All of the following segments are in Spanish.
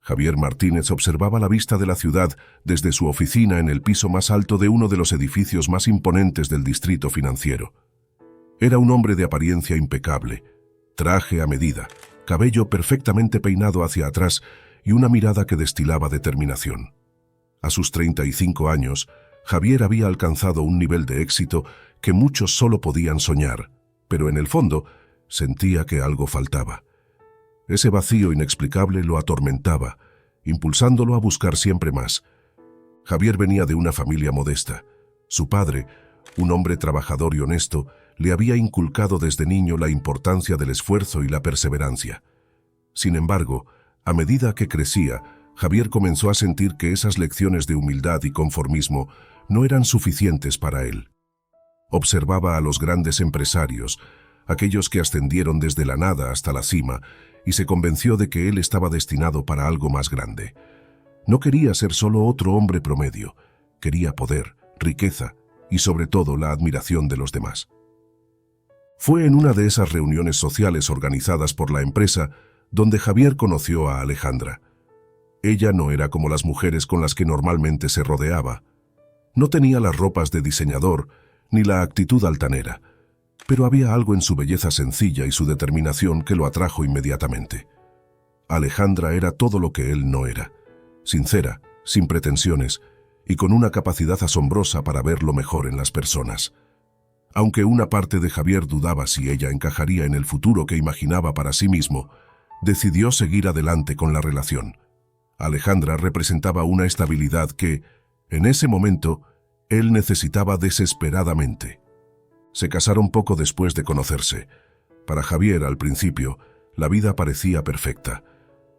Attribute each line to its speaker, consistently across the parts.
Speaker 1: Javier Martínez observaba la vista de la ciudad desde su oficina en el piso más alto de uno de los edificios más imponentes del distrito financiero. Era un hombre de apariencia impecable, traje a medida, cabello perfectamente peinado hacia atrás y una mirada que destilaba determinación. A sus 35 años, Javier había alcanzado un nivel de éxito que muchos solo podían soñar, pero en el fondo sentía que algo faltaba. Ese vacío inexplicable lo atormentaba, impulsándolo a buscar siempre más. Javier venía de una familia modesta. Su padre, un hombre trabajador y honesto, le había inculcado desde niño la importancia del esfuerzo y la perseverancia. Sin embargo, a medida que crecía, Javier comenzó a sentir que esas lecciones de humildad y conformismo no eran suficientes para él. Observaba a los grandes empresarios, aquellos que ascendieron desde la nada hasta la cima, y se convenció de que él estaba destinado para algo más grande. No quería ser solo otro hombre promedio, quería poder, riqueza y sobre todo la admiración de los demás. Fue en una de esas reuniones sociales organizadas por la empresa donde Javier conoció a Alejandra. Ella no era como las mujeres con las que normalmente se rodeaba. No tenía las ropas de diseñador ni la actitud altanera, pero había algo en su belleza sencilla y su determinación que lo atrajo inmediatamente. Alejandra era todo lo que él no era, sincera, sin pretensiones y con una capacidad asombrosa para ver lo mejor en las personas. Aunque una parte de Javier dudaba si ella encajaría en el futuro que imaginaba para sí mismo, decidió seguir adelante con la relación. Alejandra representaba una estabilidad que, en ese momento, él necesitaba desesperadamente. Se casaron poco después de conocerse. Para Javier, al principio, la vida parecía perfecta.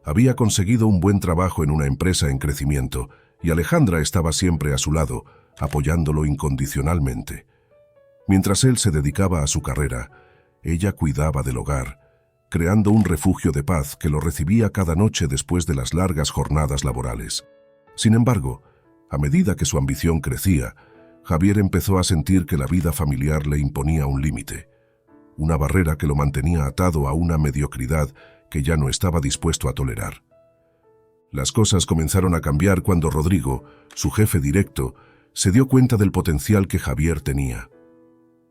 Speaker 1: Había conseguido un buen trabajo en una empresa en crecimiento y Alejandra estaba siempre a su lado, apoyándolo incondicionalmente. Mientras él se dedicaba a su carrera, ella cuidaba del hogar, creando un refugio de paz que lo recibía cada noche después de las largas jornadas laborales. Sin embargo, a medida que su ambición crecía, Javier empezó a sentir que la vida familiar le imponía un límite, una barrera que lo mantenía atado a una mediocridad que ya no estaba dispuesto a tolerar. Las cosas comenzaron a cambiar cuando Rodrigo, su jefe directo, se dio cuenta del potencial que Javier tenía.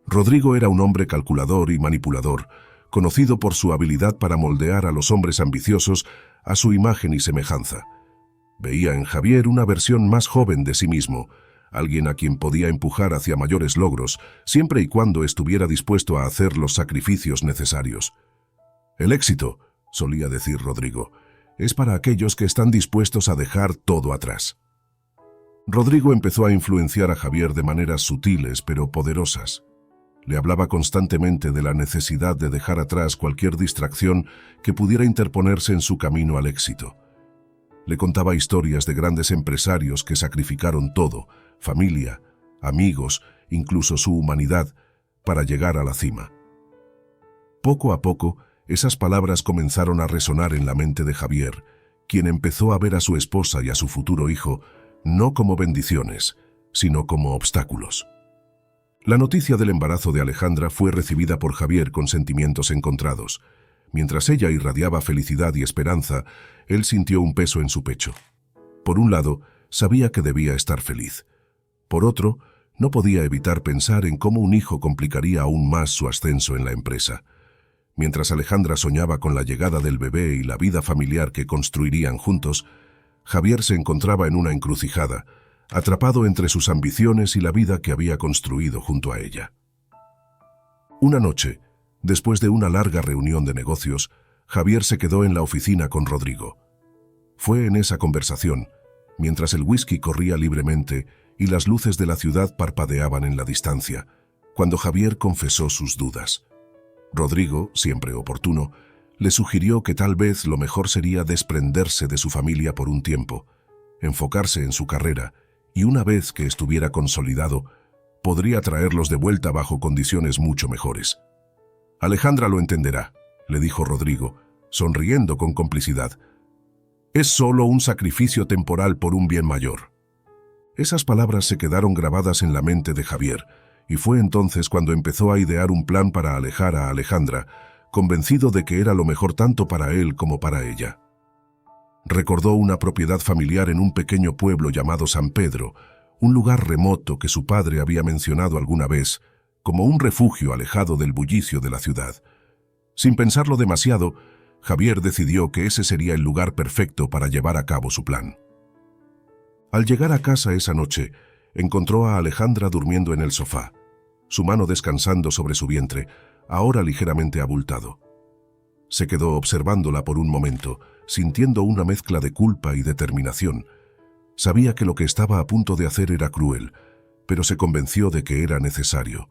Speaker 1: Rodrigo era un hombre calculador y manipulador, conocido por su habilidad para moldear a los hombres ambiciosos a su imagen y semejanza. Veía en Javier una versión más joven de sí mismo, alguien a quien podía empujar hacia mayores logros, siempre y cuando estuviera dispuesto a hacer los sacrificios necesarios. El éxito, solía decir Rodrigo, es para aquellos que están dispuestos a dejar todo atrás. Rodrigo empezó a influenciar a Javier de maneras sutiles pero poderosas. Le hablaba constantemente de la necesidad de dejar atrás cualquier distracción que pudiera interponerse en su camino al éxito. Le contaba historias de grandes empresarios que sacrificaron todo, familia, amigos, incluso su humanidad, para llegar a la cima. Poco a poco, esas palabras comenzaron a resonar en la mente de Javier, quien empezó a ver a su esposa y a su futuro hijo no como bendiciones, sino como obstáculos. La noticia del embarazo de Alejandra fue recibida por Javier con sentimientos encontrados. Mientras ella irradiaba felicidad y esperanza, él sintió un peso en su pecho. Por un lado, sabía que debía estar feliz. Por otro, no podía evitar pensar en cómo un hijo complicaría aún más su ascenso en la empresa. Mientras Alejandra soñaba con la llegada del bebé y la vida familiar que construirían juntos, Javier se encontraba en una encrucijada, atrapado entre sus ambiciones y la vida que había construido junto a ella. Una noche, después de una larga reunión de negocios, Javier se quedó en la oficina con Rodrigo. Fue en esa conversación, mientras el whisky corría libremente y las luces de la ciudad parpadeaban en la distancia, cuando Javier confesó sus dudas. Rodrigo, siempre oportuno, le sugirió que tal vez lo mejor sería desprenderse de su familia por un tiempo, enfocarse en su carrera y una vez que estuviera consolidado, podría traerlos de vuelta bajo condiciones mucho mejores. «Alejandra lo entenderá», le dijo Rodrigo, sonriendo con complicidad. «Es solo un sacrificio temporal por un bien mayor». Esas palabras se quedaron grabadas en la mente de Javier, y fue entonces cuando empezó a idear un plan para alejar a Alejandra, convencido de que era lo mejor tanto para él como para ella. Recordó una propiedad familiar en un pequeño pueblo llamado San Pedro, un lugar remoto que su padre había mencionado alguna vez, como un refugio alejado del bullicio de la ciudad. Sin pensarlo demasiado, Javier decidió que ese sería el lugar perfecto para llevar a cabo su plan. Al llegar a casa esa noche, encontró a Alejandra durmiendo en el sofá, su mano descansando sobre su vientre, ahora ligeramente abultado. Se quedó observándola por un momento, sintiendo una mezcla de culpa y determinación. Sabía que lo que estaba a punto de hacer era cruel, pero se convenció de que era necesario.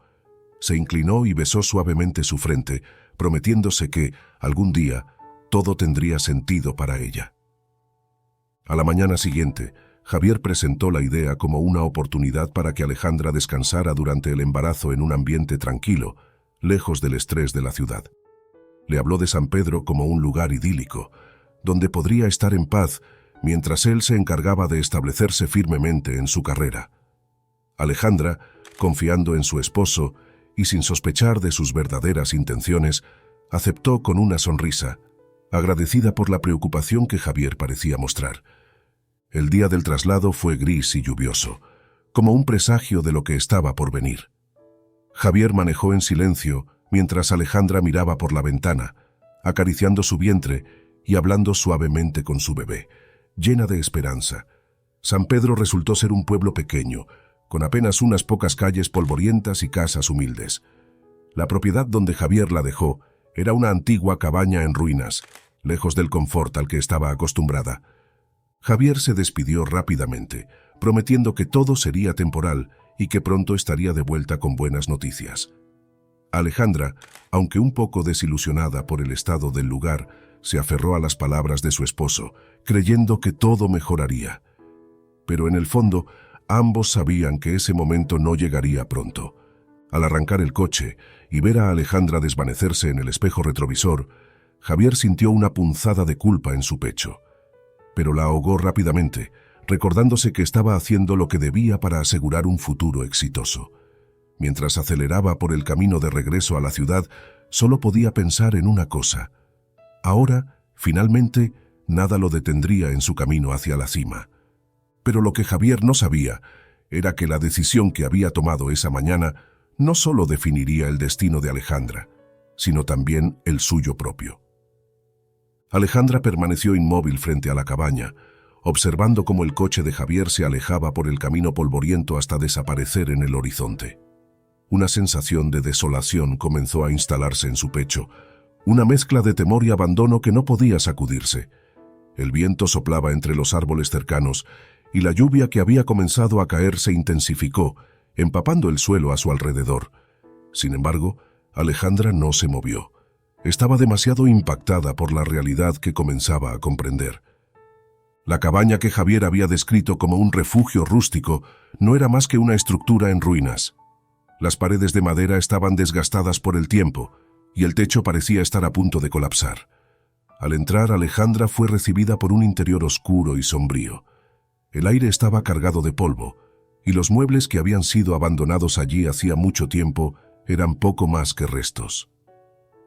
Speaker 1: Se inclinó y besó suavemente su frente, prometiéndose que, algún día, todo tendría sentido para ella. A la mañana siguiente, Javier presentó la idea como una oportunidad para que Alejandra descansara durante el embarazo en un ambiente tranquilo, lejos del estrés de la ciudad. Le habló de San Pedro como un lugar idílico, donde podría estar en paz mientras él se encargaba de establecerse firmemente en su carrera. Alejandra, confiando en su esposo y sin sospechar de sus verdaderas intenciones, aceptó con una sonrisa, agradecida por la preocupación que Javier parecía mostrar. El día del traslado fue gris y lluvioso, como un presagio de lo que estaba por venir. Javier manejó en silencio mientras Alejandra miraba por la ventana, acariciando su vientre y hablando suavemente con su bebé, llena de esperanza. San Pedro resultó ser un pueblo pequeño, con apenas unas pocas calles polvorientas y casas humildes. La propiedad donde Javier la dejó era una antigua cabaña en ruinas, lejos del confort al que estaba acostumbrada. Javier se despidió rápidamente, prometiendo que todo sería temporal y que pronto estaría de vuelta con buenas noticias. Alejandra, aunque un poco desilusionada por el estado del lugar, se aferró a las palabras de su esposo, creyendo que todo mejoraría. Pero en el fondo, ambos sabían que ese momento no llegaría pronto. Al arrancar el coche y ver a Alejandra desvanecerse en el espejo retrovisor, Javier sintió una punzada de culpa en su pecho. Pero la ahogó rápidamente, recordándose que estaba haciendo lo que debía para asegurar un futuro exitoso. Mientras aceleraba por el camino de regreso a la ciudad, solo podía pensar en una cosa. Ahora, finalmente, nada lo detendría en su camino hacia la cima. Pero lo que Javier no sabía era que la decisión que había tomado esa mañana no solo definiría el destino de Alejandra, sino también el suyo propio. Alejandra permaneció inmóvil frente a la cabaña, observando cómo el coche de Javier se alejaba por el camino polvoriento hasta desaparecer en el horizonte. Una sensación de desolación comenzó a instalarse en su pecho, una mezcla de temor y abandono que no podía sacudirse. El viento soplaba entre los árboles cercanos y la lluvia que había comenzado a caer se intensificó, empapando el suelo a su alrededor. Sin embargo, Alejandra no se movió. Estaba demasiado impactada por la realidad que comenzaba a comprender. La cabaña que Javier había descrito como un refugio rústico no era más que una estructura en ruinas. Las paredes de madera estaban desgastadas por el tiempo y el techo parecía estar a punto de colapsar. Al entrar, Alejandra fue recibida por un interior oscuro y sombrío. El aire estaba cargado de polvo y los muebles que habían sido abandonados allí hacía mucho tiempo eran poco más que restos.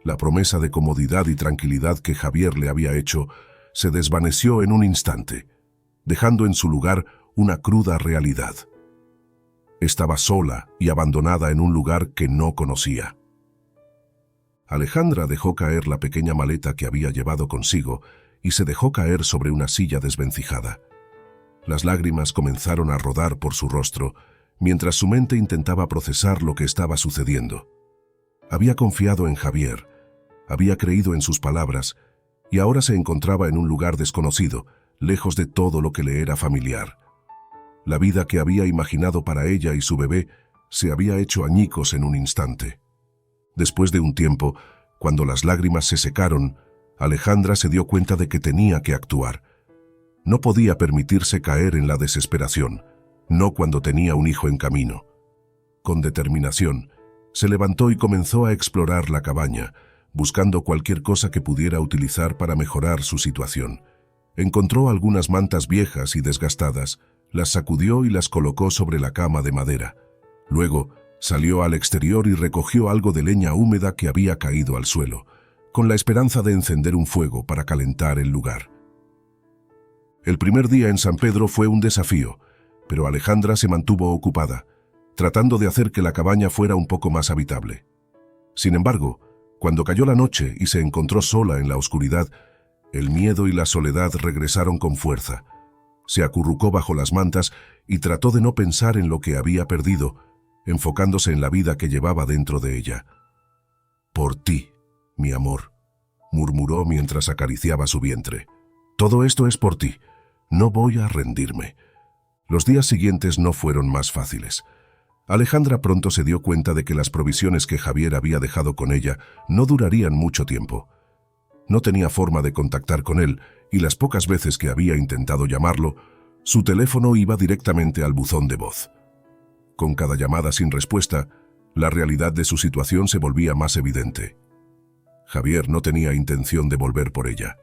Speaker 1: La promesa de comodidad y tranquilidad que Javier le había hecho se desvaneció en un instante, dejando en su lugar una cruda realidad. Estaba sola y abandonada en un lugar que no conocía. Alejandra dejó caer la pequeña maleta que había llevado consigo y se dejó caer sobre una silla desvencijada. Las lágrimas comenzaron a rodar por su rostro, mientras su mente intentaba procesar lo que estaba sucediendo. Había confiado en Javier, había creído en sus palabras, y ahora se encontraba en un lugar desconocido, lejos de todo lo que le era familiar. La vida que había imaginado para ella y su bebé se había hecho añicos en un instante. Después de un tiempo, cuando las lágrimas se secaron, Alejandra se dio cuenta de que tenía que actuar. No podía permitirse caer en la desesperación, no cuando tenía un hijo en camino. Con determinación, se levantó y comenzó a explorar la cabaña, buscando cualquier cosa que pudiera utilizar para mejorar su situación. Encontró algunas mantas viejas y desgastadas, las sacudió y las colocó sobre la cama de madera. Luego, salió al exterior y recogió algo de leña húmeda que había caído al suelo, con la esperanza de encender un fuego para calentar el lugar. El primer día en San Pedro fue un desafío, pero Alejandra se mantuvo ocupada, tratando de hacer que la cabaña fuera un poco más habitable. Sin embargo, cuando cayó la noche y se encontró sola en la oscuridad, el miedo y la soledad regresaron con fuerza. Se acurrucó bajo las mantas y trató de no pensar en lo que había perdido, enfocándose en la vida que llevaba dentro de ella. «Por ti, mi amor», murmuró mientras acariciaba su vientre. «Todo esto es por ti. No voy a rendirme». Los días siguientes no fueron más fáciles. Alejandra pronto se dio cuenta de que las provisiones que Javier había dejado con ella no durarían mucho tiempo. No tenía forma de contactar con él, y las pocas veces que había intentado llamarlo, su teléfono iba directamente al buzón de voz. Con cada llamada sin respuesta, la realidad de su situación se volvía más evidente. Javier no tenía intención de volver por ella.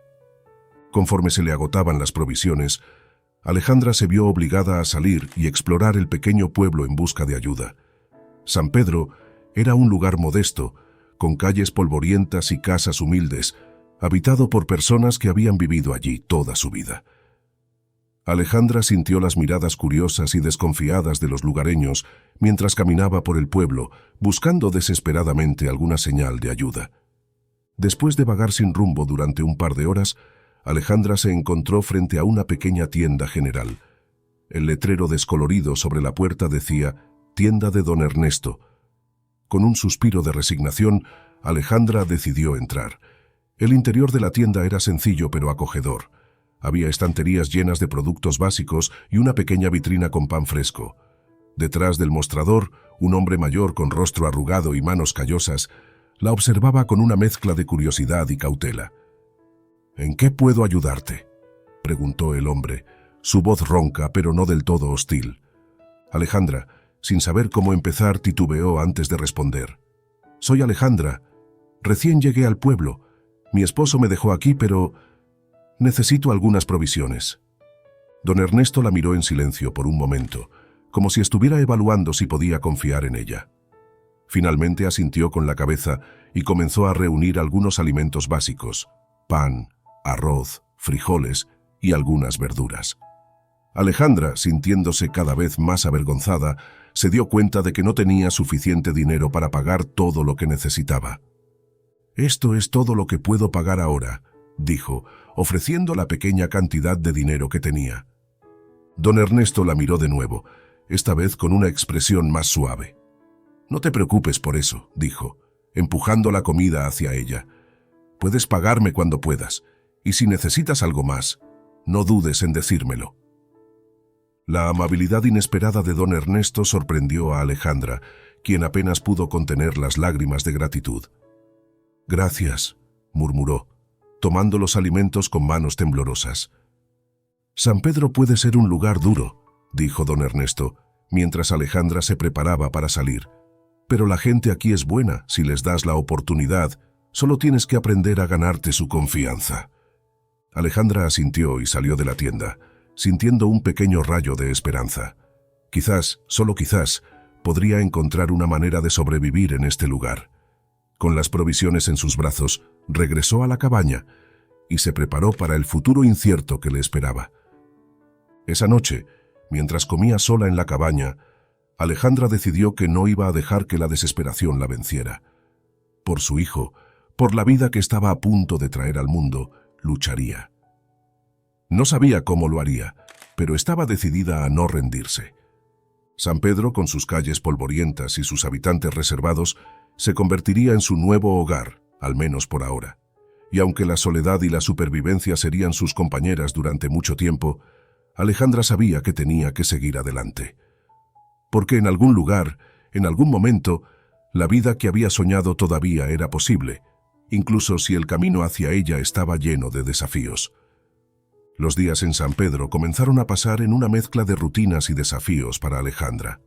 Speaker 1: Conforme se le agotaban las provisiones, Alejandra se vio obligada a salir y explorar el pequeño pueblo en busca de ayuda. San Pedro era un lugar modesto, con calles polvorientas y casas humildes, habitado por personas que habían vivido allí toda su vida. Alejandra sintió las miradas curiosas y desconfiadas de los lugareños mientras caminaba por el pueblo, buscando desesperadamente alguna señal de ayuda. Después de vagar sin rumbo durante un par de horas, Alejandra se encontró frente a una pequeña tienda general. El letrero descolorido sobre la puerta decía «Tienda de Don Ernesto». Con un suspiro de resignación, Alejandra decidió entrar. El interior de la tienda era sencillo pero acogedor. Había estanterías llenas de productos básicos y una pequeña vitrina con pan fresco. Detrás del mostrador, un hombre mayor con rostro arrugado y manos callosas la observaba con una mezcla de curiosidad y cautela. «¿En qué puedo ayudarte?», preguntó el hombre, su voz ronca pero no del todo hostil. Alejandra, sin saber cómo empezar, titubeó antes de responder. «Soy Alejandra. Recién llegué al pueblo. Mi esposo me dejó aquí, pero necesito algunas provisiones». Don Ernesto la miró en silencio por un momento, como si estuviera evaluando si podía confiar en ella. Finalmente asintió con la cabeza y comenzó a reunir algunos alimentos básicos: pan, arroz, frijoles y algunas verduras. Alejandra, sintiéndose cada vez más avergonzada, se dio cuenta de que no tenía suficiente dinero para pagar todo lo que necesitaba. «Esto es todo lo que puedo pagar ahora», dijo, ofreciendo la pequeña cantidad de dinero que tenía. Don Ernesto la miró de nuevo, esta vez con una expresión más suave. «No te preocupes por eso», dijo, empujando la comida hacia ella. «Puedes pagarme cuando puedas, y si necesitas algo más, no dudes en decírmelo». La amabilidad inesperada de don Ernesto sorprendió a Alejandra, quien apenas pudo contener las lágrimas de gratitud. «Gracias», murmuró, tomando los alimentos con manos temblorosas. «San Pedro puede ser un lugar duro», dijo don Ernesto, mientras Alejandra se preparaba para salir. «Pero la gente aquí es buena si les das la oportunidad. Solo tienes que aprender a ganarte su confianza». Alejandra asintió y salió de la tienda, sintiendo un pequeño rayo de esperanza. Quizás, solo quizás, podría encontrar una manera de sobrevivir en este lugar. Con las provisiones en sus brazos, regresó a la cabaña y se preparó para el futuro incierto que le esperaba. Esa noche, mientras comía sola en la cabaña, Alejandra decidió que no iba a dejar que la desesperación la venciera. Por su hijo, por la vida que estaba a punto de traer al mundo, lucharía. No sabía cómo lo haría, pero estaba decidida a no rendirse. San Pedro, con sus calles polvorientas y sus habitantes reservados, se convertiría en su nuevo hogar, al menos por ahora. Y aunque la soledad y la supervivencia serían sus compañeras durante mucho tiempo, Alejandra sabía que tenía que seguir adelante. Porque en algún lugar, en algún momento, la vida que había soñado todavía era posible, incluso si el camino hacia ella estaba lleno de desafíos. Los días en San Pedro comenzaron a pasar en una mezcla de rutinas y desafíos para Alejandra.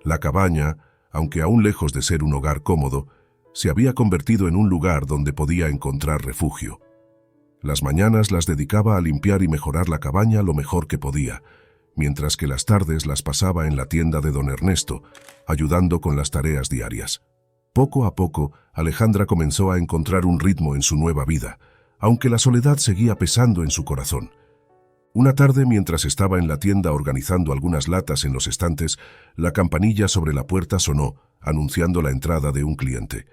Speaker 1: La cabaña, aunque aún lejos de ser un hogar cómodo, se había convertido en un lugar donde podía encontrar refugio. Las mañanas las dedicaba a limpiar y mejorar la cabaña lo mejor que podía, mientras que las tardes las pasaba en la tienda de don Ernesto, ayudando con las tareas diarias. Poco a poco, Alejandra comenzó a encontrar un ritmo en su nueva vida, aunque la soledad seguía pesando en su corazón. Una tarde, mientras estaba en la tienda organizando algunas latas en los estantes, la campanilla sobre la puerta sonó, anunciando la entrada de un cliente.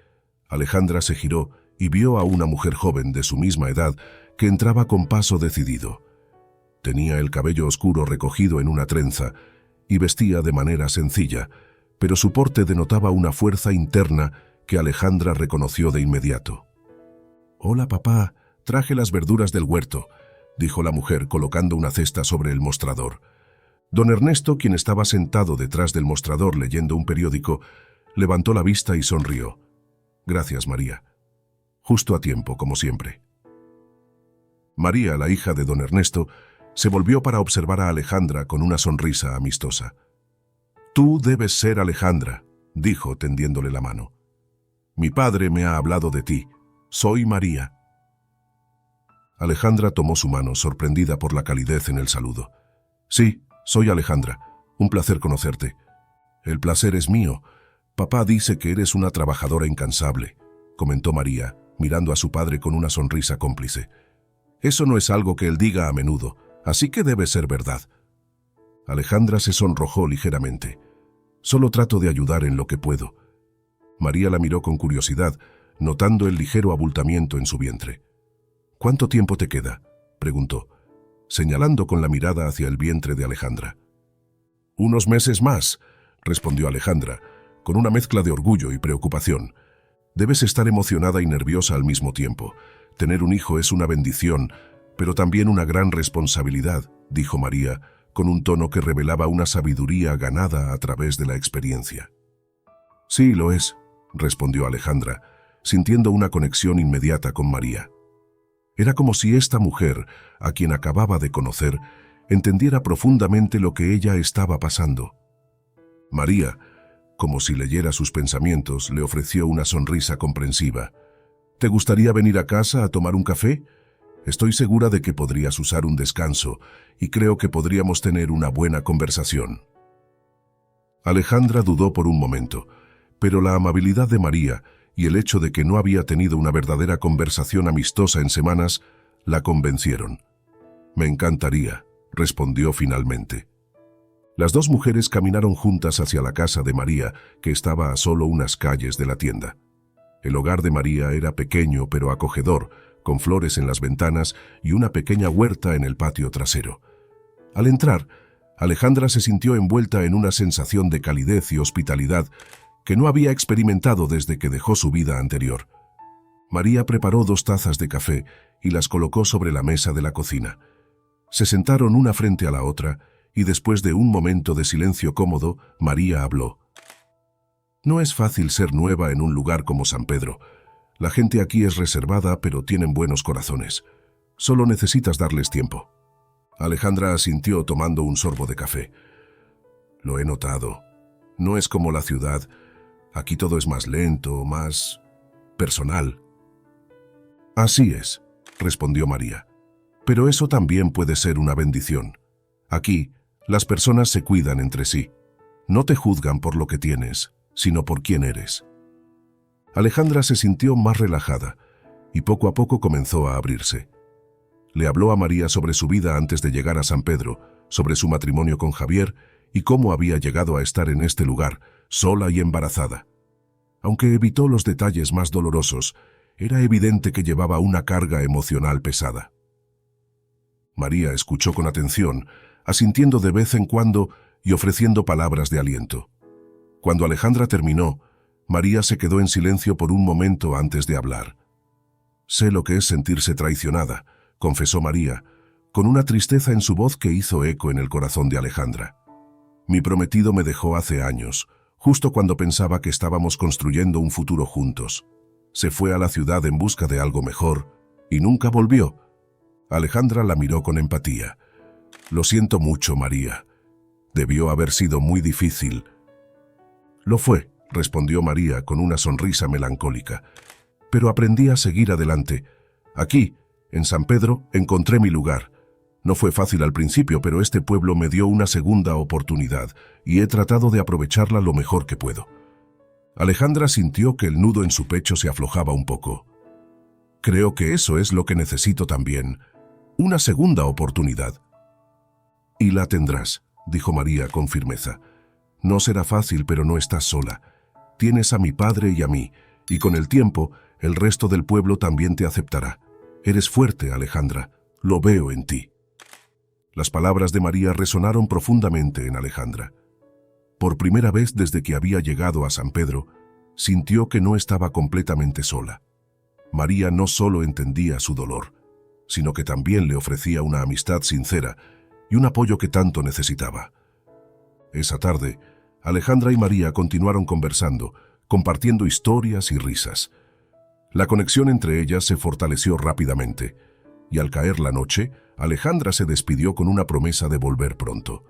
Speaker 1: Alejandra se giró y vio a una mujer joven de su misma edad que entraba con paso decidido. Tenía el cabello oscuro recogido en una trenza y vestía de manera sencilla, pero su porte denotaba una fuerza interna que Alejandra reconoció de inmediato. «Hola, papá, traje las verduras del huerto», dijo la mujer colocando una cesta sobre el mostrador. Don Ernesto, quien estaba sentado detrás del mostrador leyendo un periódico, levantó la vista y sonrió. «Gracias, María. Justo a tiempo, como siempre». María, la hija de don Ernesto, se volvió para observar a Alejandra con una sonrisa amistosa. «Tú debes ser Alejandra», dijo tendiéndole la mano. «Mi padre me ha hablado de ti. Soy María». Alejandra tomó su mano, sorprendida por la calidez en el saludo. «Sí, soy Alejandra. Un placer conocerte». «El placer es mío. Papá dice que eres una trabajadora incansable», comentó María, mirando a su padre con una sonrisa cómplice. «Eso no es algo que él diga a menudo, así que debe ser verdad». Alejandra se sonrojó ligeramente. «Solo trato de ayudar en lo que puedo». María la miró con curiosidad, notando el ligero abultamiento en su vientre. «¿Cuánto tiempo te queda?», preguntó, señalando con la mirada hacia el vientre de Alejandra. «Unos meses más», respondió Alejandra, con una mezcla de orgullo y preocupación. «Debes estar emocionada y nerviosa al mismo tiempo. Tener un hijo es una bendición, pero también una gran responsabilidad», dijo María, con un tono que revelaba una sabiduría ganada a través de la experiencia. «Sí, lo es», respondió Alejandra, sintiendo una conexión inmediata con María. Era como si esta mujer, a quien acababa de conocer, entendiera profundamente lo que ella estaba pasando. María, como si leyera sus pensamientos, le ofreció una sonrisa comprensiva. «¿Te gustaría venir a casa a tomar un café? Estoy segura de que podrías usar un descanso y creo que podríamos tener una buena conversación». Alejandra dudó por un momento, pero la amabilidad de María y el hecho de que no había tenido una verdadera conversación amistosa en semanas la convencieron. «Me encantaría», respondió finalmente. Las dos mujeres caminaron juntas hacia la casa de María, que estaba a solo unas calles de la tienda. El hogar de María era pequeño pero acogedor, con flores en las ventanas y una pequeña huerta en el patio trasero. Al entrar, Alejandra se sintió envuelta en una sensación de calidez y hospitalidad que no había experimentado desde que dejó su vida anterior. María preparó 2 tazas de café y las colocó sobre la mesa de la cocina. Se sentaron una frente a la otra y después de un momento de silencio cómodo, María habló. «No es fácil ser nueva en un lugar como San Pedro. La gente aquí es reservada, pero tienen buenos corazones. Solo necesitas darles tiempo». Alejandra asintió tomando un sorbo de café. «Lo he notado. No es como la ciudad. Aquí todo es más lento, más personal». «Así es», respondió María. «Pero eso también puede ser una bendición. Aquí, las personas se cuidan entre sí. No te juzgan por lo que tienes, sino por quién eres». Alejandra se sintió más relajada y poco a poco comenzó a abrirse. Le habló a María sobre su vida antes de llegar a San Pedro, sobre su matrimonio con Javier y cómo había llegado a estar en este lugar, sola y embarazada. Aunque evitó los detalles más dolorosos, era evidente que llevaba una carga emocional pesada. María escuchó con atención, asintiendo de vez en cuando y ofreciendo palabras de aliento. Cuando Alejandra terminó, María se quedó en silencio por un momento antes de hablar. «Sé lo que es sentirse traicionada», confesó María, con una tristeza en su voz que hizo eco en el corazón de Alejandra. «Mi prometido me dejó hace años, justo cuando pensaba que estábamos construyendo un futuro juntos. Se fue a la ciudad en busca de algo mejor y nunca volvió». Alejandra la miró con empatía. «Lo siento mucho, María. Debió haber sido muy difícil». «Lo fue», respondió María con una sonrisa melancólica. «Pero aprendí a seguir adelante. Aquí, en San Pedro, encontré mi lugar. No fue fácil al principio, pero este pueblo me dio una segunda oportunidad y he tratado de aprovecharla lo mejor que puedo». Alejandra sintió que el nudo en su pecho se aflojaba un poco. «Creo que eso es lo que necesito también. Una segunda oportunidad». la tendrás, dijo María con firmeza. No será fácil, pero no estás sola. Tienes a mi padre y a mí, y con el tiempo, el resto del pueblo también te aceptará. Eres fuerte, Alejandra. Lo veo en ti. Las palabras de María resonaron profundamente en Alejandra. Por primera vez desde que había llegado a San Pedro, sintió que no estaba completamente sola. María no solo entendía su dolor, sino que también le ofrecía una amistad sincera y un apoyo que tanto necesitaba. Esa tarde, Alejandra y María continuaron conversando, compartiendo historias y risas. La conexión entre ellas se fortaleció rápidamente, y al caer la noche, Alejandra se despidió con una promesa de volver pronto.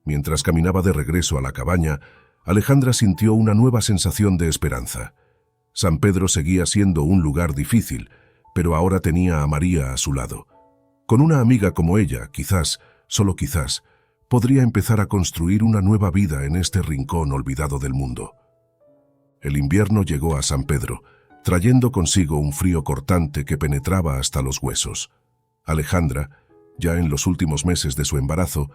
Speaker 1: Mientras caminaba de regreso a la cabaña, Alejandra sintió una nueva sensación de esperanza. San Pedro seguía siendo un lugar difícil, pero ahora tenía a María a su lado. Con una amiga como ella, quizás, solo quizás, podría empezar a construir una nueva vida en este rincón olvidado del mundo. El invierno llegó a San Pedro, trayendo consigo un frío cortante que penetraba hasta los huesos. Alejandra, ya en los últimos meses de su embarazo,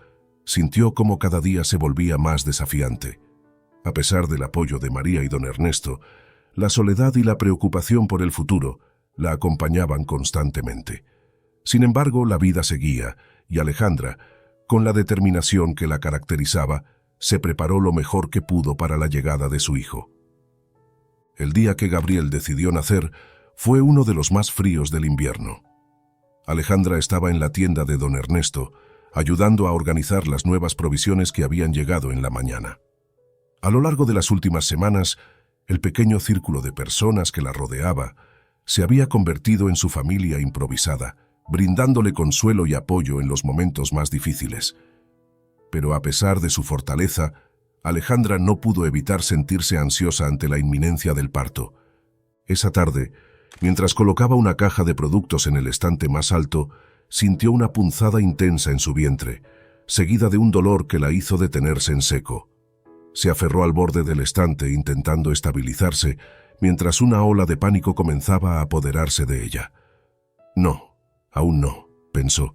Speaker 1: sintió cómo cada día se volvía más desafiante. A pesar del apoyo de María y don Ernesto, la soledad y la preocupación por el futuro la acompañaban constantemente. Sin embargo, la vida seguía, y Alejandra, con la determinación que la caracterizaba, se preparó lo mejor que pudo para la llegada de su hijo. El día que Gabriel decidió nacer fue uno de los más fríos del invierno. Alejandra estaba en la tienda de don Ernesto, ayudando a organizar las nuevas provisiones que habían llegado en la mañana. A lo largo de las últimas semanas, el pequeño círculo de personas que la rodeaba se había convertido en su familia improvisada, brindándole consuelo y apoyo en los momentos más difíciles. Pero a pesar de su fortaleza, Alejandra no pudo evitar sentirse ansiosa ante la inminencia del parto. Esa tarde, mientras colocaba una caja de productos en el estante más alto, sintió una punzada intensa en su vientre, seguida de un dolor que la hizo detenerse en seco. Se aferró al borde del estante intentando estabilizarse, mientras una ola de pánico comenzaba a apoderarse de ella. No, aún no, pensó,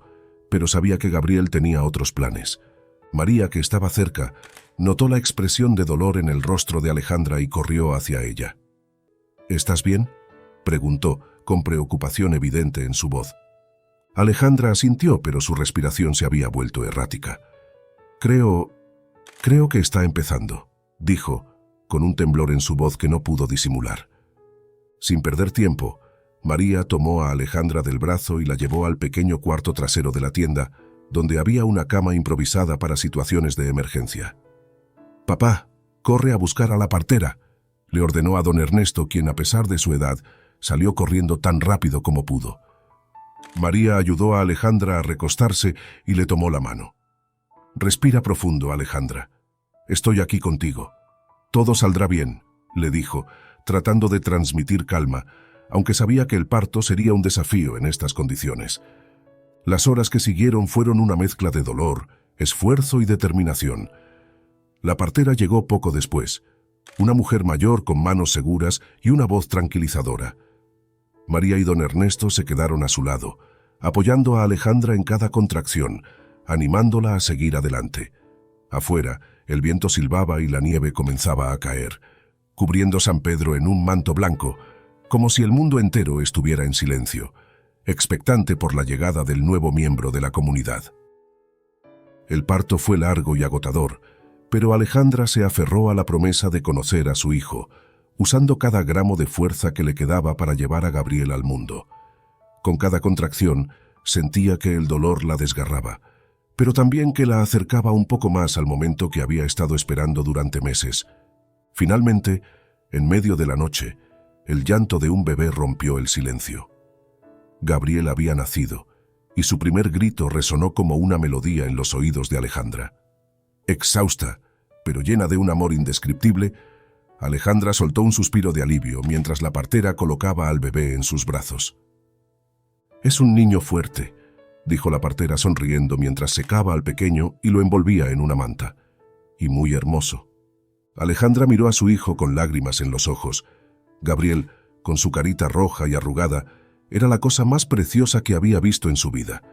Speaker 1: pero sabía que Gabriel tenía otros planes. María, que estaba cerca, notó la expresión de dolor en el rostro de Alejandra y corrió hacia ella. ¿Estás bien?, preguntó, con preocupación evidente en su voz. Alejandra asintió, pero su respiración se había vuelto errática. Creo que está empezando, dijo, con un temblor en su voz que no pudo disimular. Sin perder tiempo, María tomó a Alejandra del brazo y la llevó al pequeño cuarto trasero de la tienda, donde había una cama improvisada para situaciones de emergencia. «Papá, corre a buscar a la partera», le ordenó a don Ernesto, quien, a pesar de su edad, salió corriendo tan rápido como pudo. María ayudó a Alejandra a recostarse y le tomó la mano. «Respira profundo, Alejandra. Estoy aquí contigo. Todo saldrá bien», le dijo, tratando de transmitir calma, aunque sabía que el parto sería un desafío en estas condiciones. Las horas que siguieron fueron una mezcla de dolor, esfuerzo y determinación. La partera llegó poco después, una mujer mayor con manos seguras y una voz tranquilizadora. María y don Ernesto se quedaron a su lado, apoyando a Alejandra en cada contracción, animándola a seguir adelante. Afuera, el viento silbaba y la nieve comenzaba a caer, cubriendo San Pedro en un manto blanco, como si el mundo entero estuviera en silencio, expectante por la llegada del nuevo miembro de la comunidad. El parto fue largo y agotador, pero Alejandra se aferró a la promesa de conocer a su hijo, usando cada gramo de fuerza que le quedaba para llevar a Gabriel al mundo. Con cada contracción, sentía que el dolor la desgarraba, pero también que la acercaba un poco más al momento que había estado esperando durante meses. Finalmente, en medio de la noche, el llanto de un bebé rompió el silencio. Gabriel había nacido, y su primer grito resonó como una melodía en los oídos de Alejandra. Exhausta, pero llena de un amor indescriptible, Alejandra soltó un suspiro de alivio mientras la partera colocaba al bebé en sus brazos. «Es un niño fuerte», dijo la partera sonriendo mientras secaba al pequeño y lo envolvía en una manta. «Y muy hermoso». Alejandra miró a su hijo con lágrimas en los ojos. Gabriel, con su carita roja y arrugada, era la cosa más preciosa que había visto en su vida.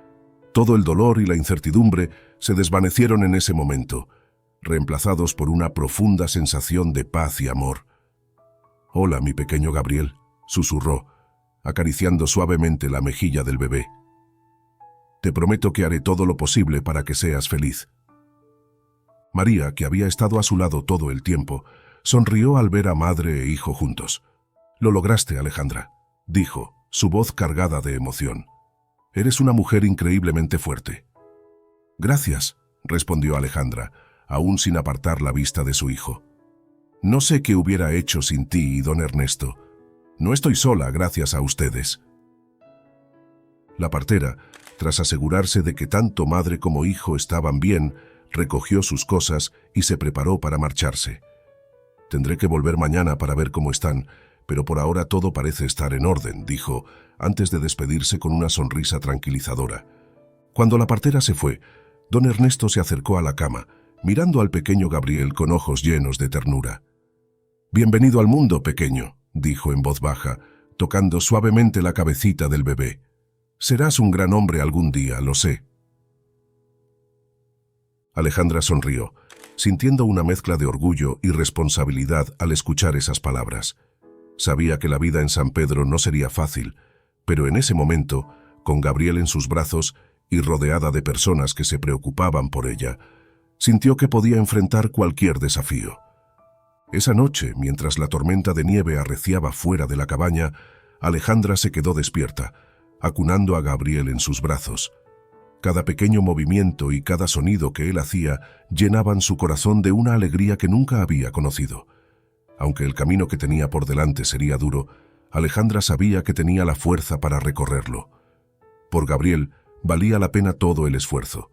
Speaker 1: Todo el dolor y la incertidumbre se desvanecieron en ese momento, reemplazados por una profunda sensación de paz y amor. «Hola, mi pequeño Gabriel», susurró, acariciando suavemente la mejilla del bebé. «Te prometo que haré todo lo posible para que seas feliz». María, que había estado a su lado todo el tiempo, sonrió al ver a madre e hijo juntos. «Lo lograste, Alejandra», dijo, su voz cargada de emoción. «Eres una mujer increíblemente fuerte». «Gracias», respondió Alejandra, aún sin apartar la vista de su hijo. «No sé qué hubiera hecho sin ti y don Ernesto. No estoy sola gracias a ustedes». La partera, tras asegurarse de que tanto madre como hijo estaban bien, recogió sus cosas y se preparó para marcharse. «Tendré que volver mañana para ver cómo están, pero por ahora todo parece estar en orden», dijo, antes de despedirse con una sonrisa tranquilizadora. Cuando la partera se fue, don Ernesto se acercó a la cama, mirando al pequeño Gabriel con ojos llenos de ternura. «Bienvenido al mundo, pequeño», dijo en voz baja, tocando suavemente la cabecita del bebé. «Serás un gran hombre algún día, lo sé». Alejandra sonrió, sintiendo una mezcla de orgullo y responsabilidad al escuchar esas palabras. Sabía que la vida en San Pedro no sería fácil, pero en ese momento, con Gabriel en sus brazos y rodeada de personas que se preocupaban por ella, sintió que podía enfrentar cualquier desafío. Esa noche, mientras la tormenta de nieve arreciaba fuera de la cabaña, Alejandra se quedó despierta, acunando a Gabriel en sus brazos. Cada pequeño movimiento y cada sonido que él hacía llenaban su corazón de una alegría que nunca había conocido. Aunque el camino que tenía por delante sería duro, Alejandra sabía que tenía la fuerza para recorrerlo. Por Gabriel valía la pena todo el esfuerzo.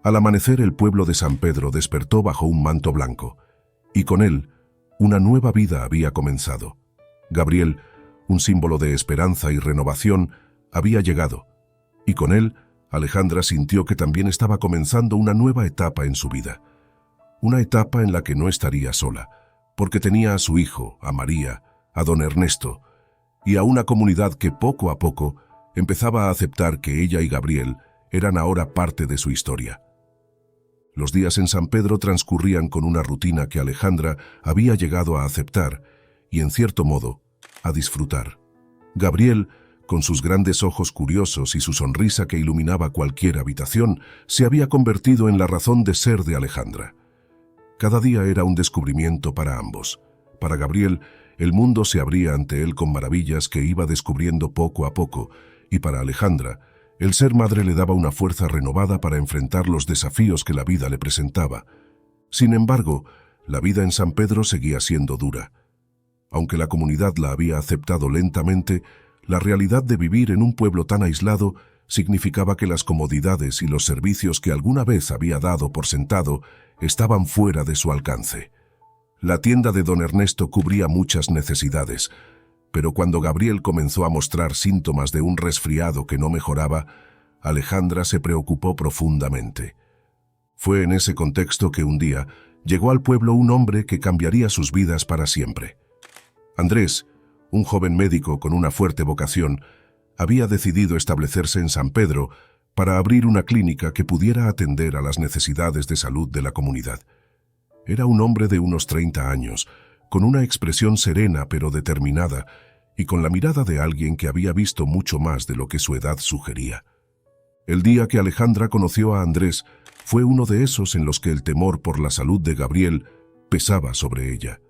Speaker 1: Al amanecer, el pueblo de San Pedro despertó bajo un manto blanco, y con él una nueva vida había comenzado. Gabriel, un símbolo de esperanza y renovación, había llegado, y con él Alejandra sintió que también estaba comenzando una nueva etapa en su vida. Una etapa en la que no estaría sola, porque tenía a su hijo, a María, a don Ernesto, y a una comunidad que poco a poco empezaba a aceptar que ella y Gabriel eran ahora parte de su historia. Los días en San Pedro transcurrían con una rutina que Alejandra había llegado a aceptar y, en cierto modo, a disfrutar. Gabriel, con sus grandes ojos curiosos y su sonrisa que iluminaba cualquier habitación, se había convertido en la razón de ser de Alejandra. Cada día era un descubrimiento para ambos. Para Gabriel, el mundo se abría ante él con maravillas que iba descubriendo poco a poco, y para Alejandra, el ser madre le daba una fuerza renovada para enfrentar los desafíos que la vida le presentaba. Sin embargo, la vida en San Pedro seguía siendo dura. Aunque la comunidad la había aceptado lentamente, la realidad de vivir en un pueblo tan aislado significaba que las comodidades y los servicios que alguna vez había dado por sentado estaban fuera de su alcance. La tienda de don Ernesto cubría muchas necesidades, pero cuando Gabriel comenzó a mostrar síntomas de un resfriado que no mejoraba, Alejandra se preocupó profundamente. Fue en ese contexto que un día llegó al pueblo un hombre que cambiaría sus vidas para siempre. Andrés, un joven médico con una fuerte vocación, había decidido establecerse en San Pedro para abrir una clínica que pudiera atender a las necesidades de salud de la comunidad. Era un hombre de unos 30 años, con una expresión serena pero determinada, y con la mirada de alguien que había visto mucho más de lo que su edad sugería. El día que Alejandra conoció a Andrés fue uno de esos en los que el temor por la salud de Gabriel pesaba sobre ella.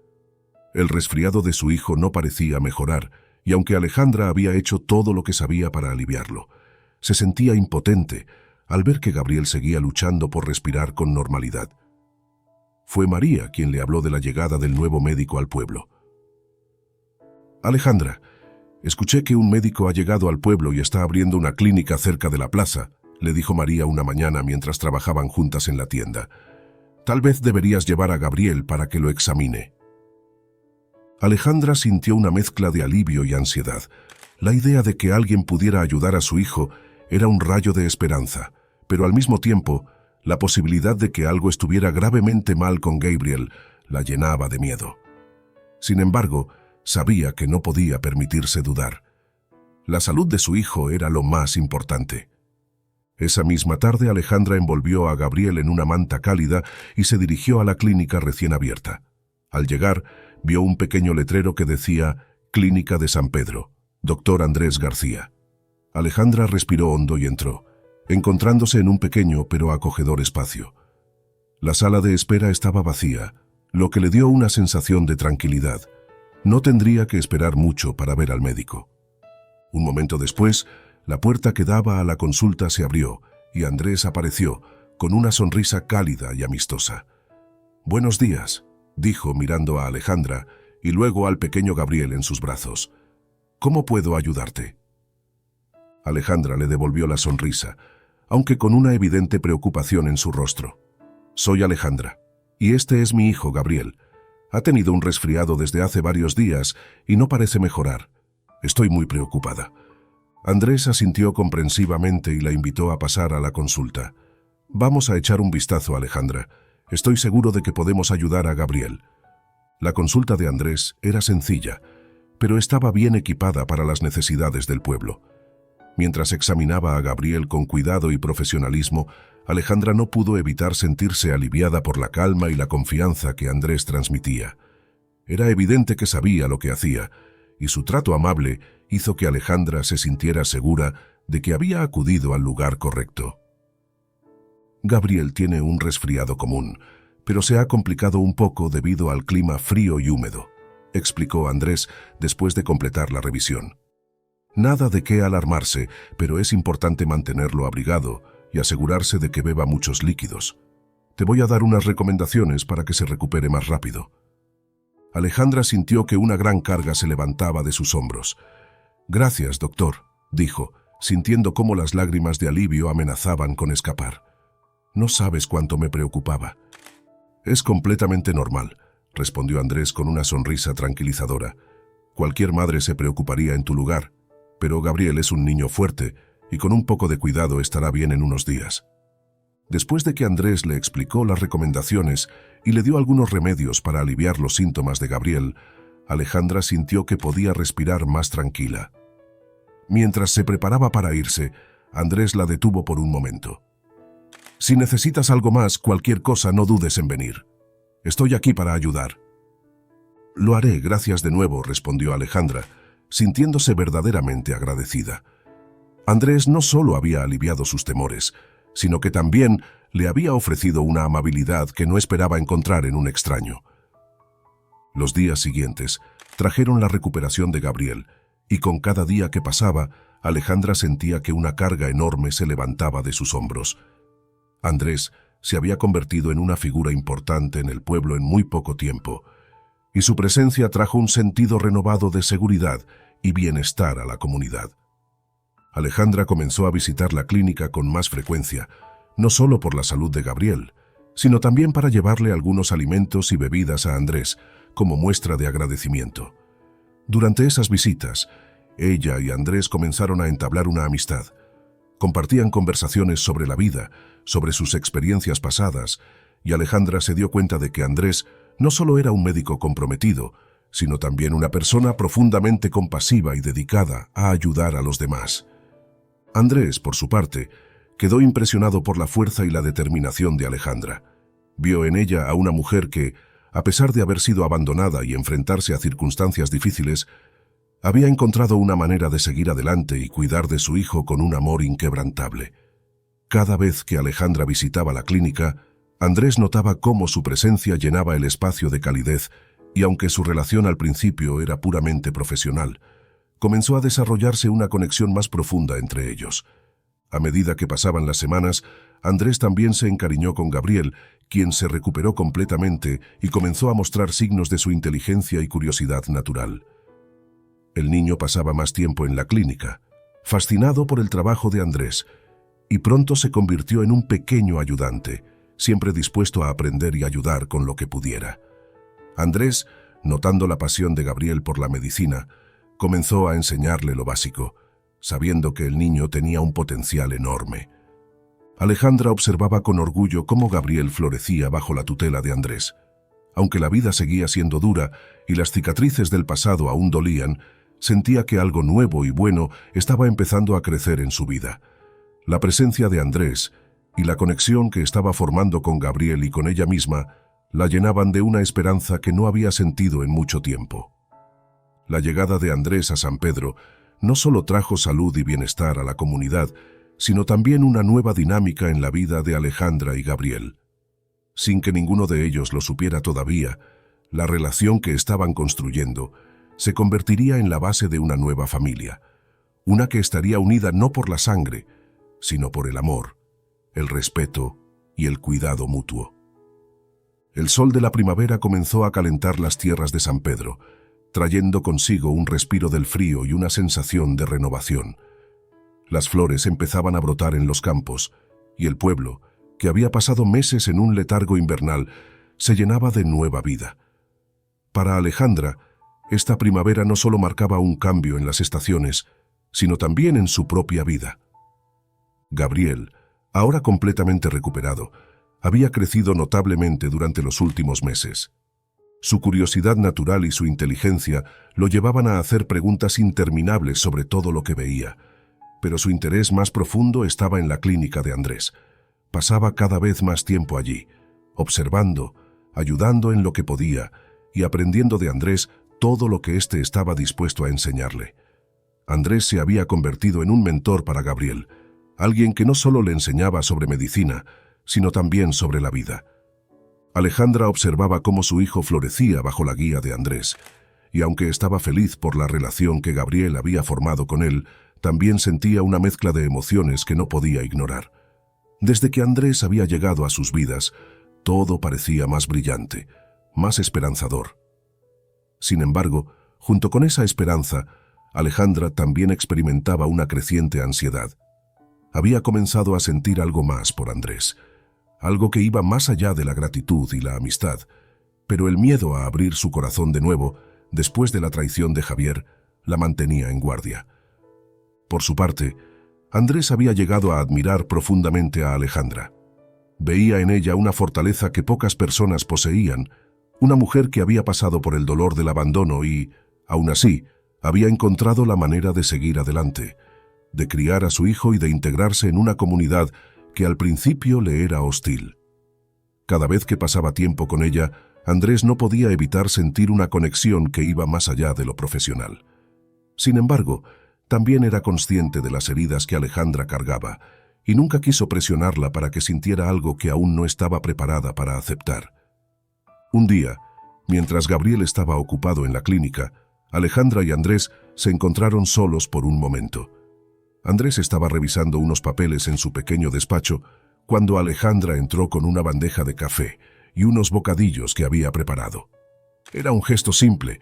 Speaker 1: El resfriado de su hijo no parecía mejorar, y aunque Alejandra había hecho todo lo que sabía para aliviarlo, se sentía impotente al ver que Gabriel seguía luchando por respirar con normalidad. Fue María quien le habló de la llegada del nuevo médico al pueblo. «Alejandra, escuché que un médico ha llegado al pueblo y está abriendo una clínica cerca de la plaza», le dijo María una mañana mientras trabajaban juntas en la tienda. «Tal vez deberías llevar a Gabriel para que lo examine». Alejandra sintió una mezcla de alivio y ansiedad. La idea de que alguien pudiera ayudar a su hijo era un rayo de esperanza, pero al mismo tiempo, la posibilidad de que algo estuviera gravemente mal con Gabriel la llenaba de miedo. Sin embargo, sabía que no podía permitirse dudar. La salud de su hijo era lo más importante. Esa misma tarde Alejandra envolvió a Gabriel en una manta cálida y se dirigió a la clínica recién abierta. Al llegar, vio un pequeño letrero que decía Clínica de San Pedro, Dr. Andrés García. Alejandra respiró hondo y entró, encontrándose en un pequeño pero acogedor espacio. La sala de espera estaba vacía, lo que le dio una sensación de tranquilidad. No tendría que esperar mucho para ver al médico. Un momento después, la puerta que daba a la consulta se abrió y Andrés apareció, con una sonrisa cálida y amistosa. «Buenos días», dijo mirando a Alejandra y luego al pequeño Gabriel en sus brazos. «¿Cómo puedo ayudarte?» Alejandra le devolvió la sonrisa, aunque con una evidente preocupación en su rostro. «Soy Alejandra, y este es mi hijo Gabriel. Ha tenido un resfriado desde hace varios días y no parece mejorar. Estoy muy preocupada». Andrés asintió comprensivamente y la invitó a pasar a la consulta. «Vamos a echar un vistazo, Alejandra. Estoy seguro de que podemos ayudar a Gabriel». La consulta de Andrés era sencilla, pero estaba bien equipada para las necesidades del pueblo. Mientras examinaba a Gabriel con cuidado y profesionalismo, Alejandra no pudo evitar sentirse aliviada por la calma y la confianza que Andrés transmitía. Era evidente que sabía lo que hacía, y su trato amable hizo que Alejandra se sintiera segura de que había acudido al lugar correcto. «Gabriel tiene un resfriado común, pero se ha complicado un poco debido al clima frío y húmedo», explicó Andrés después de completar la revisión. «Nada de qué alarmarse, pero es importante mantenerlo abrigado y asegurarse de que beba muchos líquidos. Te voy a dar unas recomendaciones para que se recupere más rápido». Alejandra sintió que una gran carga se levantaba de sus hombros. «Gracias, doctor», dijo, sintiendo cómo las lágrimas de alivio amenazaban con escapar. «No sabes cuánto me preocupaba». «Es completamente normal», respondió Andrés con una sonrisa tranquilizadora. «Cualquier madre se preocuparía en tu lugar, pero Gabriel es un niño fuerte y con un poco de cuidado estará bien en unos días». Después de que Andrés le explicó las recomendaciones y le dio algunos remedios para aliviar los síntomas de Gabriel, Alejandra sintió que podía respirar más tranquila. Mientras se preparaba para irse, Andrés la detuvo por un momento. «Si necesitas algo más, cualquier cosa, no dudes en venir. Estoy aquí para ayudar». «Lo haré, gracias de nuevo», respondió Alejandra, sintiéndose verdaderamente agradecida. Andrés no solo había aliviado sus temores, sino que también le había ofrecido una amabilidad que no esperaba encontrar en un extraño. Los días siguientes trajeron la recuperación de Gabriel, y con cada día que pasaba, Alejandra sentía que una carga enorme se levantaba de sus hombros. Andrés se había convertido en una figura importante en el pueblo en muy poco tiempo, y su presencia trajo un sentido renovado de seguridad y bienestar a la comunidad. Alejandra comenzó a visitar la clínica con más frecuencia, no solo por la salud de Gabriel, sino también para llevarle algunos alimentos y bebidas a Andrés, como muestra de agradecimiento. Durante esas visitas, ella y Andrés comenzaron a entablar una amistad. Compartían conversaciones sobre la vida, sobre sus experiencias pasadas, y Alejandra se dio cuenta de que Andrés no solo era un médico comprometido, sino también una persona profundamente compasiva y dedicada a ayudar a los demás. Andrés, por su parte, quedó impresionado por la fuerza y la determinación de Alejandra. Vio en ella a una mujer que, a pesar de haber sido abandonada y enfrentarse a circunstancias difíciles, había encontrado una manera de seguir adelante y cuidar de su hijo con un amor inquebrantable. Cada vez que Alejandra visitaba la clínica, Andrés notaba cómo su presencia llenaba el espacio de calidez y aunque su relación al principio era puramente profesional, comenzó a desarrollarse una conexión más profunda entre ellos. A medida que pasaban las semanas, Andrés también se encariñó con Gabriel, quien se recuperó completamente y comenzó a mostrar signos de su inteligencia y curiosidad natural. El niño pasaba más tiempo en la clínica, fascinado por el trabajo de Andrés, y pronto se convirtió en un pequeño ayudante, siempre dispuesto a aprender y ayudar con lo que pudiera. Andrés, notando la pasión de Gabriel por la medicina, comenzó a enseñarle lo básico, sabiendo que el niño tenía un potencial enorme. Alejandra observaba con orgullo cómo Gabriel florecía bajo la tutela de Andrés. Aunque la vida seguía siendo dura y las cicatrices del pasado aún dolían, sentía que algo nuevo y bueno estaba empezando a crecer en su vida. La presencia de Andrés y la conexión que estaba formando con Gabriel y con ella misma la llenaban de una esperanza que no había sentido en mucho tiempo. La llegada de Andrés a San Pedro no solo trajo salud y bienestar a la comunidad, sino también una nueva dinámica en la vida de Alejandra y Gabriel. Sin que ninguno de ellos lo supiera todavía, la relación que estaban construyendo se convertiría en la base de una nueva familia, una que estaría unida no por la sangre, sino por el amor, el respeto y el cuidado mutuo. El sol de la primavera comenzó a calentar las tierras de San Pedro, trayendo consigo un respiro del frío y una sensación de renovación. Las flores empezaban a brotar en los campos, y el pueblo, que había pasado meses en un letargo invernal, se llenaba de nueva vida. Para Alejandra, esta primavera no solo marcaba un cambio en las estaciones, sino también en su propia vida. Gabriel, ahora completamente recuperado, había crecido notablemente durante los últimos meses. Su curiosidad natural y su inteligencia lo llevaban a hacer preguntas interminables sobre todo lo que veía, pero su interés más profundo estaba en la clínica de Andrés. Pasaba cada vez más tiempo allí, observando, ayudando en lo que podía y aprendiendo de Andrés todo lo que éste estaba dispuesto a enseñarle. Andrés se había convertido en un mentor para Gabriel, alguien que no solo le enseñaba sobre medicina, sino también sobre la vida. Alejandra observaba cómo su hijo florecía bajo la guía de Andrés, y aunque estaba feliz por la relación que Gabriel había formado con él, también sentía una mezcla de emociones que no podía ignorar. Desde que Andrés había llegado a sus vidas, todo parecía más brillante, más esperanzador. Sin embargo, junto con esa esperanza, Alejandra también experimentaba una creciente ansiedad. Había comenzado a sentir algo más por Andrés, algo que iba más allá de la gratitud y la amistad, pero el miedo a abrir su corazón de nuevo, después de la traición de Javier, la mantenía en guardia. Por su parte, Andrés había llegado a admirar profundamente a Alejandra. Veía en ella una fortaleza que pocas personas poseían, una mujer que había pasado por el dolor del abandono y, aún así, había encontrado la manera de seguir adelante, de criar a su hijo y de integrarse en una comunidad que al principio le era hostil. Cada vez que pasaba tiempo con ella, Andrés no podía evitar sentir una conexión que iba más allá de lo profesional. Sin embargo, también era consciente de las heridas que Alejandra cargaba y nunca quiso presionarla para que sintiera algo que aún no estaba preparada para aceptar. Un día, mientras Gabriel estaba ocupado en la clínica, Alejandra y Andrés se encontraron solos por un momento. Andrés estaba revisando unos papeles en su pequeño despacho cuando Alejandra entró con una bandeja de café y unos bocadillos que había preparado. Era un gesto simple,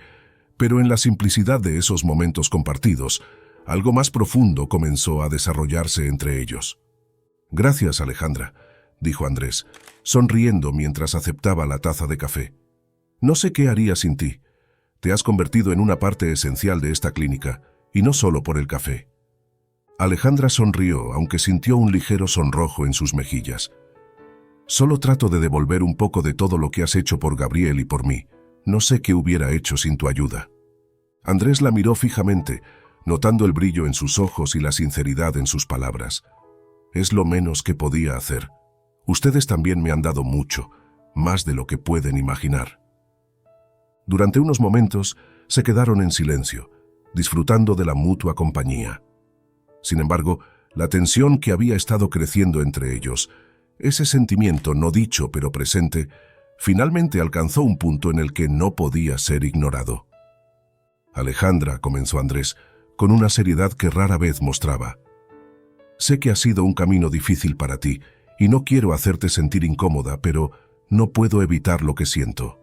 Speaker 1: pero en la simplicidad de esos momentos compartidos, algo más profundo comenzó a desarrollarse entre ellos. «Gracias, Alejandra», dijo Andrés, sonriendo mientras aceptaba la taza de café. «No sé qué haría sin ti. Te has convertido en una parte esencial de esta clínica, y no solo por el café». Alejandra sonrió, aunque sintió un ligero sonrojo en sus mejillas. «Solo trato de devolver un poco de todo lo que has hecho por Gabriel y por mí. No sé qué hubiera hecho sin tu ayuda». Andrés la miró fijamente, notando el brillo en sus ojos y la sinceridad en sus palabras. «Es lo menos que podía hacer. Ustedes también me han dado mucho, más de lo que pueden imaginar». Durante unos momentos se quedaron en silencio, disfrutando de la mutua compañía. Sin embargo, la tensión que había estado creciendo entre ellos, ese sentimiento no dicho pero presente, finalmente alcanzó un punto en el que no podía ser ignorado. «Alejandra», comenzó Andrés, con una seriedad que rara vez mostraba. «Sé que ha sido un camino difícil para ti, y no quiero hacerte sentir incómoda, pero no puedo evitar lo que siento.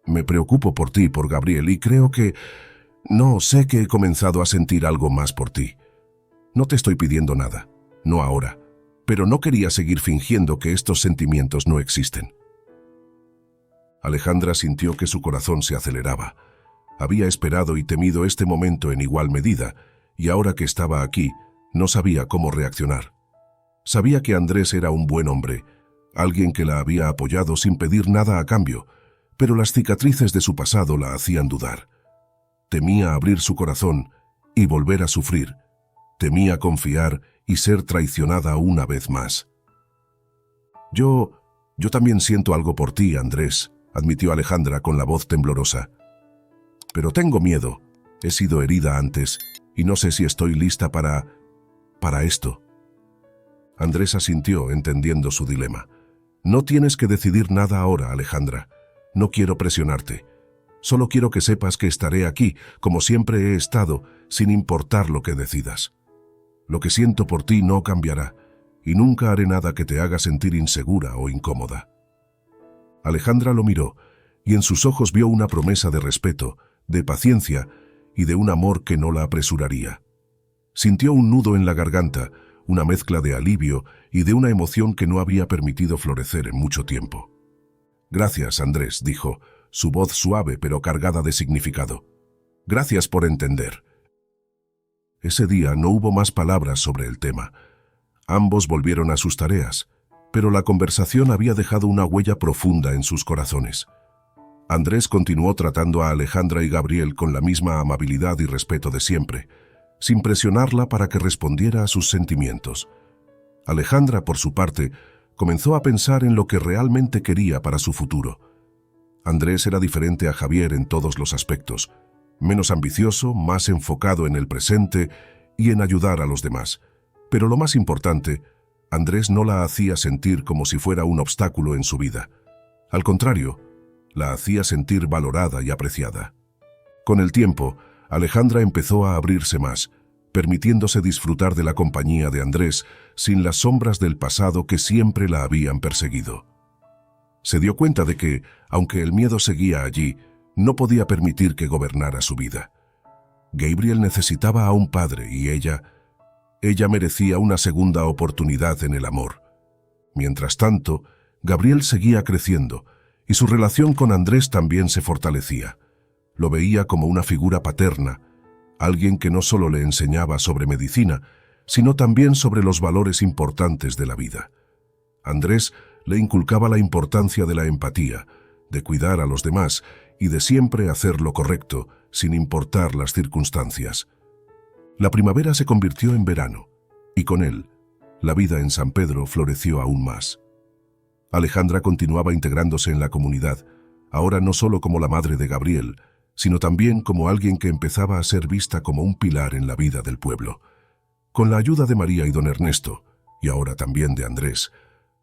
Speaker 1: Me preocupo por ti y por Gabriel, y creo que... No, sé que he comenzado a sentir algo más por ti. No te estoy pidiendo nada, no ahora, pero no quería seguir fingiendo que estos sentimientos no existen». Alejandra sintió que su corazón se aceleraba. Había esperado y temido este momento en igual medida, y ahora que estaba aquí, no sabía cómo reaccionar. Sabía que Andrés era un buen hombre, alguien que la había apoyado sin pedir nada a cambio, pero las cicatrices de su pasado la hacían dudar. Temía abrir su corazón y volver a sufrir. Temía confiar y ser traicionada una vez más. Yo también siento algo por ti, Andrés, admitió Alejandra con la voz temblorosa. Pero tengo miedo. He sido herida antes y no sé si estoy lista para esto. Andrés asintió, entendiendo su dilema. No tienes que decidir nada ahora, Alejandra. No quiero presionarte. Solo quiero que sepas que estaré aquí, como siempre he estado, sin importar lo que decidas. Lo que siento por ti no cambiará, y nunca haré nada que te haga sentir insegura o incómoda. Alejandra lo miró, y en sus ojos vio una promesa de respeto, de paciencia y de un amor que no la apresuraría. Sintió un nudo en la garganta, una mezcla de alivio y de una emoción que no había permitido florecer en mucho tiempo. Gracias, Andrés, dijo, su voz suave pero cargada de significado. Gracias por entender. Ese día no hubo más palabras sobre el tema. Ambos volvieron a sus tareas, pero la conversación había dejado una huella profunda en sus corazones. Andrés continuó tratando a Alejandra y Gabriel con la misma amabilidad y respeto de siempre, sin presionarla para que respondiera a sus sentimientos. Alejandra, por su parte, comenzó a pensar en lo que realmente quería para su futuro. Andrés era diferente a Javier en todos los aspectos, menos ambicioso, más enfocado en el presente y en ayudar a los demás. Pero lo más importante, Andrés no la hacía sentir como si fuera un obstáculo en su vida. Al contrario, la hacía sentir valorada y apreciada. Con el tiempo, Alejandra empezó a abrirse más, permitiéndose disfrutar de la compañía de Andrés sin las sombras del pasado que siempre la habían perseguido. Se dio cuenta de que, aunque el miedo seguía allí, no podía permitir que gobernara su vida. Gabriel necesitaba a un padre y ella merecía una segunda oportunidad en el amor. Mientras tanto, Gabriel seguía creciendo y su relación con Andrés también se fortalecía. Lo veía como una figura paterna, alguien que no solo le enseñaba sobre medicina, sino también sobre los valores importantes de la vida. Andrés le inculcaba la importancia de la empatía, de cuidar a los demás y de siempre hacer lo correcto, sin importar las circunstancias. La primavera se convirtió en verano, y con él, la vida en San Pedro floreció aún más. Alejandra continuaba integrándose en la comunidad, ahora no solo como la madre de Gabriel, sino también como alguien que empezaba a ser vista como un pilar en la vida del pueblo. Con la ayuda de María y don Ernesto, y ahora también de Andrés,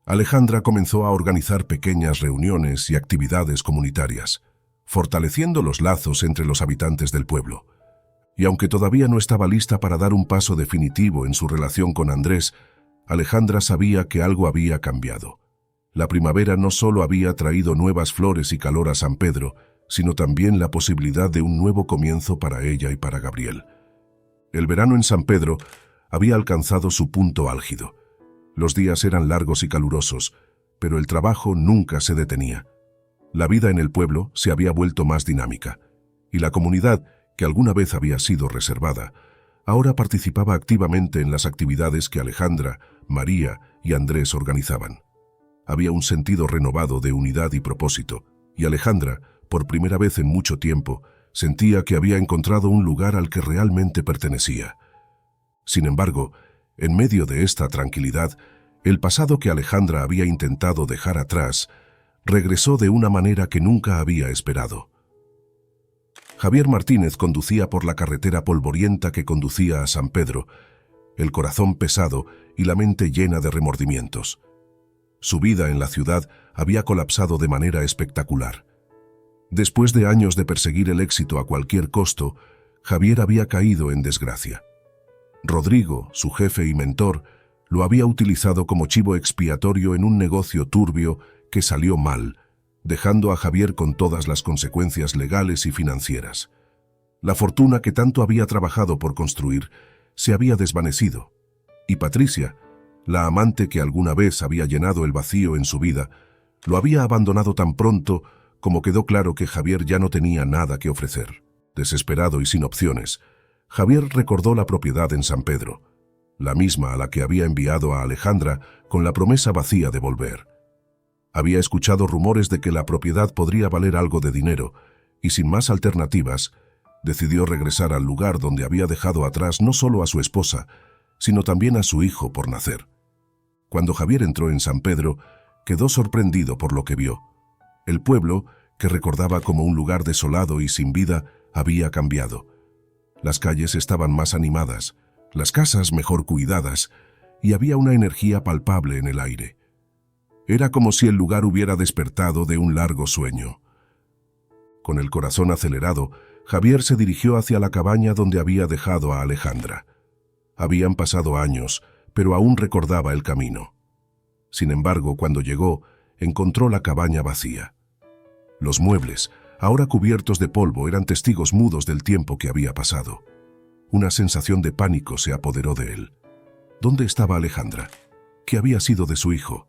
Speaker 1: Alejandra comenzó a organizar pequeñas reuniones y actividades comunitarias, fortaleciendo los lazos entre los habitantes del pueblo. Y aunque todavía no estaba lista para dar un paso definitivo en su relación con Andrés, Alejandra sabía que algo había cambiado. La primavera no solo había traído nuevas flores y calor a San Pedro, sino también la posibilidad de un nuevo comienzo para ella y para Gabriel. El verano en San Pedro había alcanzado su punto álgido. Los días eran largos y calurosos, pero el trabajo nunca se detenía. La vida en el pueblo se había vuelto más dinámica, y la comunidad, que alguna vez había sido reservada, ahora participaba activamente en las actividades que Alejandra, María y Andrés organizaban. Había un sentido renovado de unidad y propósito, y Alejandra, por primera vez en mucho tiempo, sentía que había encontrado un lugar al que realmente pertenecía. Sin embargo, en medio de esta tranquilidad, el pasado que Alejandra había intentado dejar atrás regresó de una manera que nunca había esperado. Javier Martínez conducía por la carretera polvorienta que conducía a San Pedro, el corazón pesado y la mente llena de remordimientos. Su vida en la ciudad había colapsado de manera espectacular. Después de años de perseguir el éxito a cualquier costo, Javier había caído en desgracia. Rodrigo, su jefe y mentor, lo había utilizado como chivo expiatorio en un negocio turbio que salió mal, dejando a Javier con todas las consecuencias legales y financieras. La fortuna que tanto había trabajado por construir se había desvanecido, y Patricia, la amante que alguna vez había llenado el vacío en su vida, lo había abandonado tan pronto como quedó claro que Javier ya no tenía nada que ofrecer. Desesperado y sin opciones, Javier recordó la propiedad en San Pedro, la misma a la que había enviado a Alejandra con la promesa vacía de volver. Había escuchado rumores de que la propiedad podría valer algo de dinero, y sin más alternativas, decidió regresar al lugar donde había dejado atrás no solo a su esposa, sino también a su hijo por nacer. Cuando Javier entró en San Pedro, quedó sorprendido por lo que vio. El pueblo, que recordaba como un lugar desolado y sin vida, había cambiado. Las calles estaban más animadas, las casas mejor cuidadas, y había una energía palpable en el aire. Era como si el lugar hubiera despertado de un largo sueño. Con el corazón acelerado, Javier se dirigió hacia la cabaña donde había dejado a Alejandra. Habían pasado años, pero aún recordaba el camino. Sin embargo, cuando llegó, encontró la cabaña vacía. Los muebles, ahora cubiertos de polvo, eran testigos mudos del tiempo que había pasado. Una sensación de pánico se apoderó de él. ¿Dónde estaba Alejandra? ¿Qué había sido de su hijo?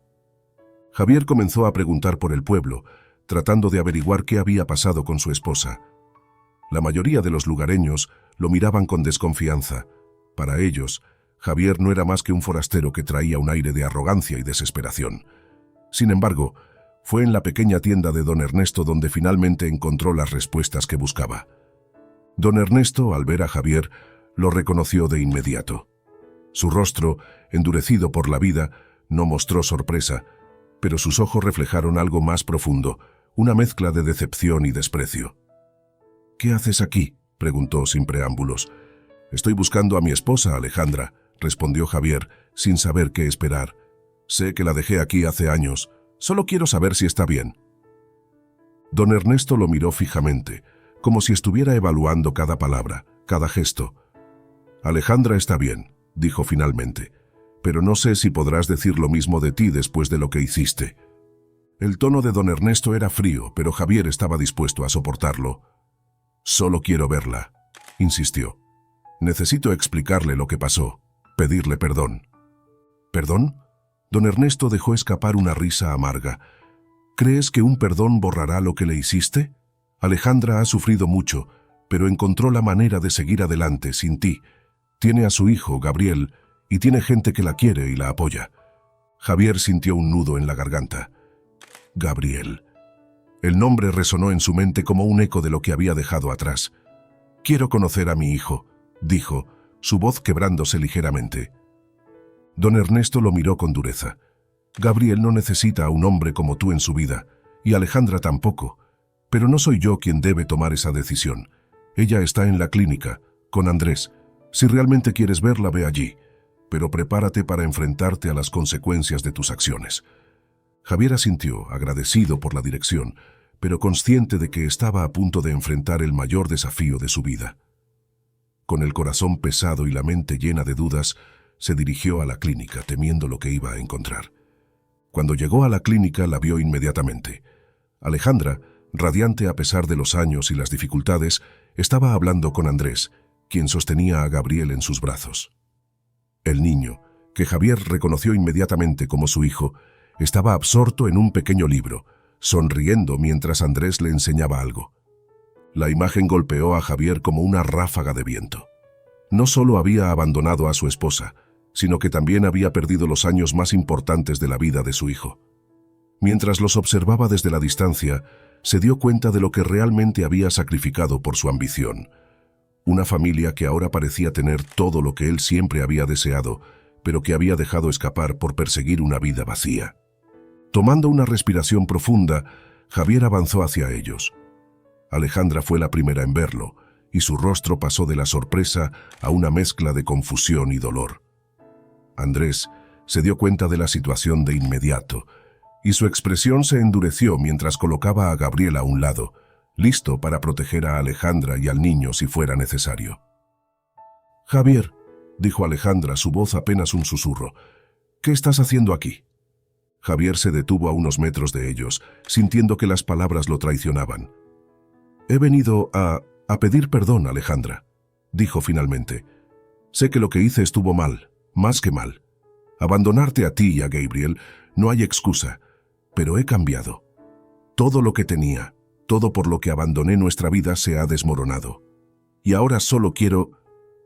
Speaker 1: Javier comenzó a preguntar por el pueblo, tratando de averiguar qué había pasado con su esposa. La mayoría de los lugareños lo miraban con desconfianza. Para ellos, Javier no era más que un forastero que traía un aire de arrogancia y desesperación. Sin embargo, fue en la pequeña tienda de don Ernesto donde finalmente encontró las respuestas que buscaba. Don Ernesto, al ver a Javier, lo reconoció de inmediato. Su rostro, endurecido por la vida, no mostró sorpresa, pero sus ojos reflejaron algo más profundo, una mezcla de decepción y desprecio. «¿Qué haces aquí?», preguntó sin preámbulos. «Estoy buscando a mi esposa, Alejandra», respondió Javier, sin saber qué esperar. «Sé que la dejé aquí hace años. Solo quiero saber si está bien». Don Ernesto lo miró fijamente, como si estuviera evaluando cada palabra, cada gesto. «Alejandra está bien», dijo finalmente, «pero no sé si podrás decir lo mismo de ti después de lo que hiciste». El tono de don Ernesto era frío, pero Javier estaba dispuesto a soportarlo. «Solo quiero verla», insistió. «Necesito explicarle lo que pasó, pedirle perdón». «¿Perdón?». Don Ernesto dejó escapar una risa amarga. «¿Crees que un perdón borrará lo que le hiciste? Alejandra ha sufrido mucho, pero encontró la manera de seguir adelante sin ti. Tiene a su hijo, Gabriel, y tiene gente que la quiere y la apoya». Javier sintió un nudo en la garganta. Gabriel. El nombre resonó en su mente como un eco de lo que había dejado atrás. «Quiero conocer a mi hijo», dijo, su voz quebrándose ligeramente. Don Ernesto lo miró con dureza. «Gabriel no necesita a un hombre como tú en su vida, y Alejandra tampoco. Pero no soy yo quien debe tomar esa decisión. Ella está en la clínica, con Andrés. Si realmente quieres verla, ve allí. Pero prepárate para enfrentarte a las consecuencias de tus acciones». Javier asintió, agradecido por la dirección, pero consciente de que estaba a punto de enfrentar el mayor desafío de su vida. Con el corazón pesado y la mente llena de dudas, se dirigió a la clínica, temiendo lo que iba a encontrar. Cuando llegó a la clínica, la vio inmediatamente. Alejandra, radiante a pesar de los años y las dificultades, estaba hablando con Andrés, quien sostenía a Gabriel en sus brazos. El niño, que Javier reconoció inmediatamente como su hijo, estaba absorto en un pequeño libro, sonriendo mientras Andrés le enseñaba algo. La imagen golpeó a Javier como una ráfaga de viento. No solo había abandonado a su esposa, sino que también había perdido los años más importantes de la vida de su hijo. Mientras los observaba desde la distancia, se dio cuenta de lo que realmente había sacrificado por su ambición. Una familia que ahora parecía tener todo lo que él siempre había deseado, pero que había dejado escapar por perseguir una vida vacía. Tomando una respiración profunda, Javier avanzó hacia ellos. Alejandra fue la primera en verlo, y su rostro pasó de la sorpresa a una mezcla de confusión y dolor. Andrés se dio cuenta de la situación de inmediato, y su expresión se endureció mientras colocaba a Gabriel a un lado, listo para proteger a Alejandra y al niño si fuera necesario. «Javier», dijo Alejandra, su voz apenas un susurro, «¿qué estás haciendo aquí?». Javier se detuvo a unos metros de ellos, sintiendo que las palabras lo traicionaban. «He venido a pedir perdón, Alejandra», dijo finalmente. «Sé que lo que hice estuvo mal, más que mal. Abandonarte a ti y a Gabriel no hay excusa, pero he cambiado. Todo lo que tenía, todo por lo que abandoné nuestra vida se ha desmoronado. Y ahora solo quiero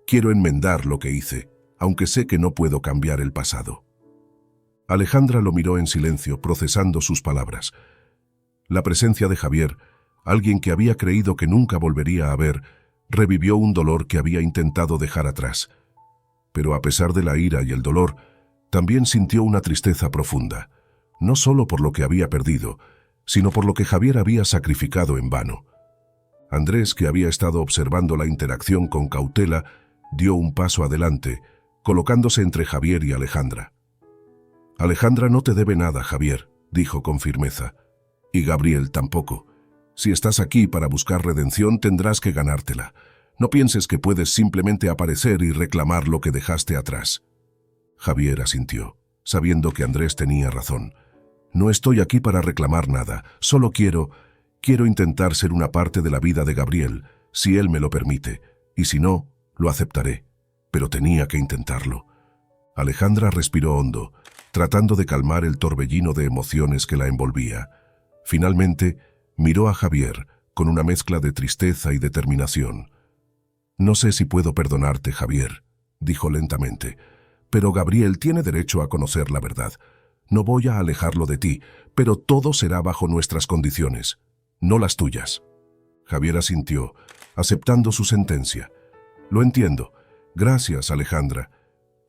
Speaker 1: enmendar lo que hice, aunque sé que no puedo cambiar el pasado». Alejandra lo miró en silencio, procesando sus palabras. La presencia de Javier, alguien que había creído que nunca volvería a ver, revivió un dolor que había intentado dejar atrás. Pero a pesar de la ira y el dolor, también sintió una tristeza profunda, no solo por lo que había perdido, sino por lo que Javier había sacrificado en vano. Andrés, que había estado observando la interacción con cautela, dio un paso adelante, colocándose entre Javier y Alejandra. «Alejandra no te debe nada, Javier», dijo con firmeza. «Y Gabriel tampoco. Si estás aquí para buscar redención, tendrás que ganártela. No pienses que puedes simplemente aparecer y reclamar lo que dejaste atrás». Javier asintió, sabiendo que Andrés tenía razón. «No estoy aquí para reclamar nada, solo quiero intentar ser una parte de la vida de Gabriel, si él me lo permite, y si no, lo aceptaré. Pero tenía que intentarlo». Alejandra respiró hondo, tratando de calmar el torbellino de emociones que la envolvía. Finalmente, miró a Javier con una mezcla de tristeza y determinación. «No sé si puedo perdonarte, Javier», dijo lentamente, «pero Gabriel tiene derecho a conocer la verdad. No voy a alejarlo de ti, pero todo será bajo nuestras condiciones, no las tuyas». Javier asintió, aceptando su sentencia. «Lo entiendo. Gracias, Alejandra.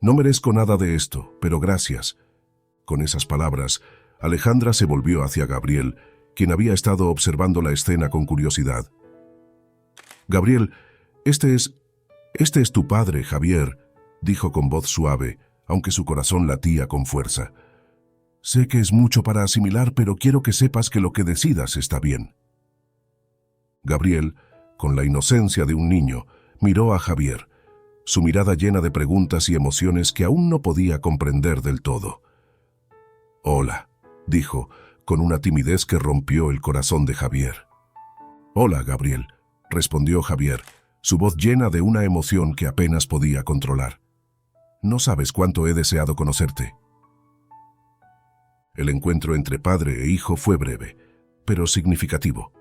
Speaker 1: No merezco nada de esto, pero gracias». Con esas palabras, Alejandra se volvió hacia Gabriel, quien había estado observando la escena con curiosidad. «Gabriel, este es tu padre, Javier», dijo con voz suave, aunque su corazón latía con fuerza. «Sé que es mucho para asimilar, pero quiero que sepas que lo que decidas está bien». Gabriel, con la inocencia de un niño, miró a Javier, su mirada llena de preguntas y emociones que aún no podía comprender del todo. «Hola», dijo, con una timidez que rompió el corazón de Javier. «Hola, Gabriel», respondió Javier, su voz llena de una emoción que apenas podía controlar. «No sabes cuánto he deseado conocerte». El encuentro entre padre e hijo fue breve, pero significativo.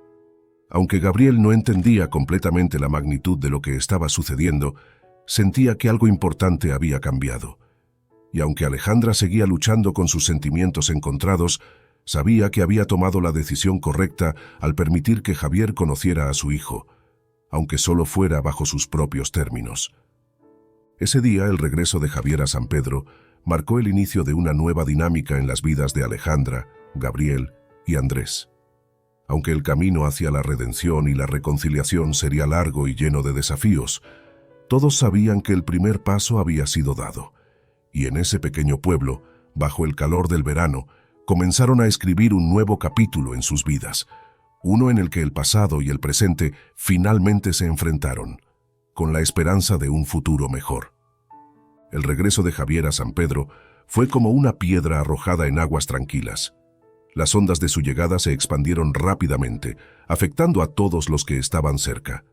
Speaker 1: Aunque Gabriel no entendía completamente la magnitud de lo que estaba sucediendo, sentía que algo importante había cambiado. Y aunque Alejandra seguía luchando con sus sentimientos encontrados, sabía que había tomado la decisión correcta al permitir que Javier conociera a su hijo, aunque solo fuera bajo sus propios términos. Ese día, el regreso de Javier a San Pedro marcó el inicio de una nueva dinámica en las vidas de Alejandra, Gabriel y Andrés. Aunque el camino hacia la redención y la reconciliación sería largo y lleno de desafíos, todos sabían que el primer paso había sido dado. Y en ese pequeño pueblo, bajo el calor del verano, comenzaron a escribir un nuevo capítulo en sus vidas, uno en el que el pasado y el presente finalmente se enfrentaron, con la esperanza de un futuro mejor. El regreso de Javier a San Pedro fue como una piedra arrojada en aguas tranquilas. Las ondas de su llegada se expandieron rápidamente, afectando a todos los que estaban cerca.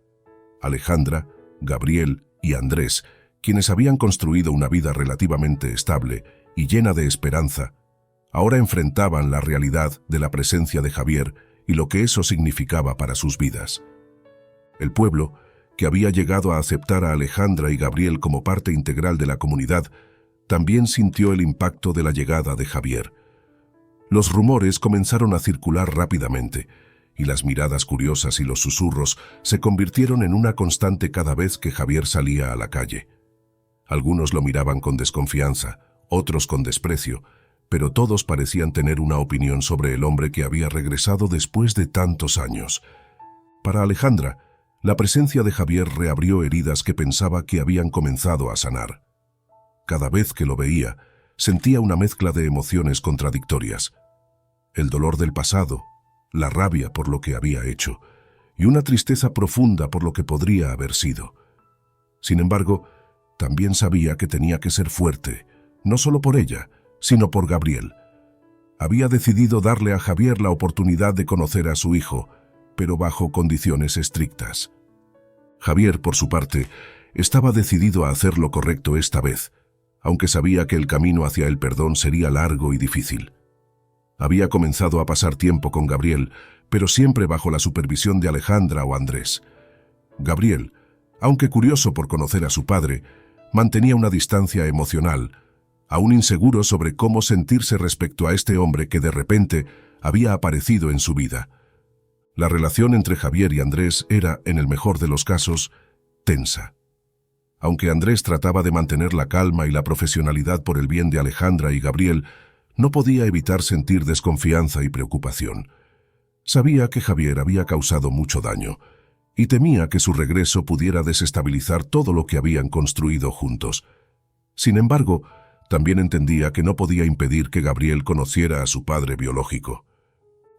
Speaker 1: Alejandra, Gabriel y Andrés, quienes habían construido una vida relativamente estable y llena de esperanza, ahora enfrentaban la realidad de la presencia de Javier y lo que eso significaba para sus vidas. El pueblo, que había llegado a aceptar a Alejandra y Gabriel como parte integral de la comunidad, también sintió el impacto de la llegada de Javier. Los rumores comenzaron a circular rápidamente, y las miradas curiosas y los susurros se convirtieron en una constante cada vez que Javier salía a la calle. Algunos lo miraban con desconfianza, otros con desprecio, pero todos parecían tener una opinión sobre el hombre que había regresado después de tantos años. Para Alejandra, la presencia de Javier reabrió heridas que pensaba que habían comenzado a sanar. Cada vez que lo veía, sentía una mezcla de emociones contradictorias. El dolor del pasado, la rabia por lo que había hecho, y una tristeza profunda por lo que podría haber sido. Sin embargo, también sabía que tenía que ser fuerte, no solo por ella, sino por Gabriel. Había decidido darle a Javier la oportunidad de conocer a su hijo, pero bajo condiciones estrictas. Javier, por su parte, estaba decidido a hacer lo correcto esta vez, aunque sabía que el camino hacia el perdón sería largo y difícil. Había comenzado a pasar tiempo con Gabriel, pero siempre bajo la supervisión de Alejandra o Andrés. Gabriel, aunque curioso por conocer a su padre, mantenía una distancia emocional, aún inseguro sobre cómo sentirse respecto a este hombre que de repente había aparecido en su vida. La relación entre Javier y Andrés era, en el mejor de los casos, tensa. Aunque Andrés trataba de mantener la calma y la profesionalidad por el bien de Alejandra y Gabriel, no podía evitar sentir desconfianza y preocupación. Sabía que Javier había causado mucho daño y temía que su regreso pudiera desestabilizar todo lo que habían construido juntos. Sin embargo, también entendía que no podía impedir que Gabriel conociera a su padre biológico.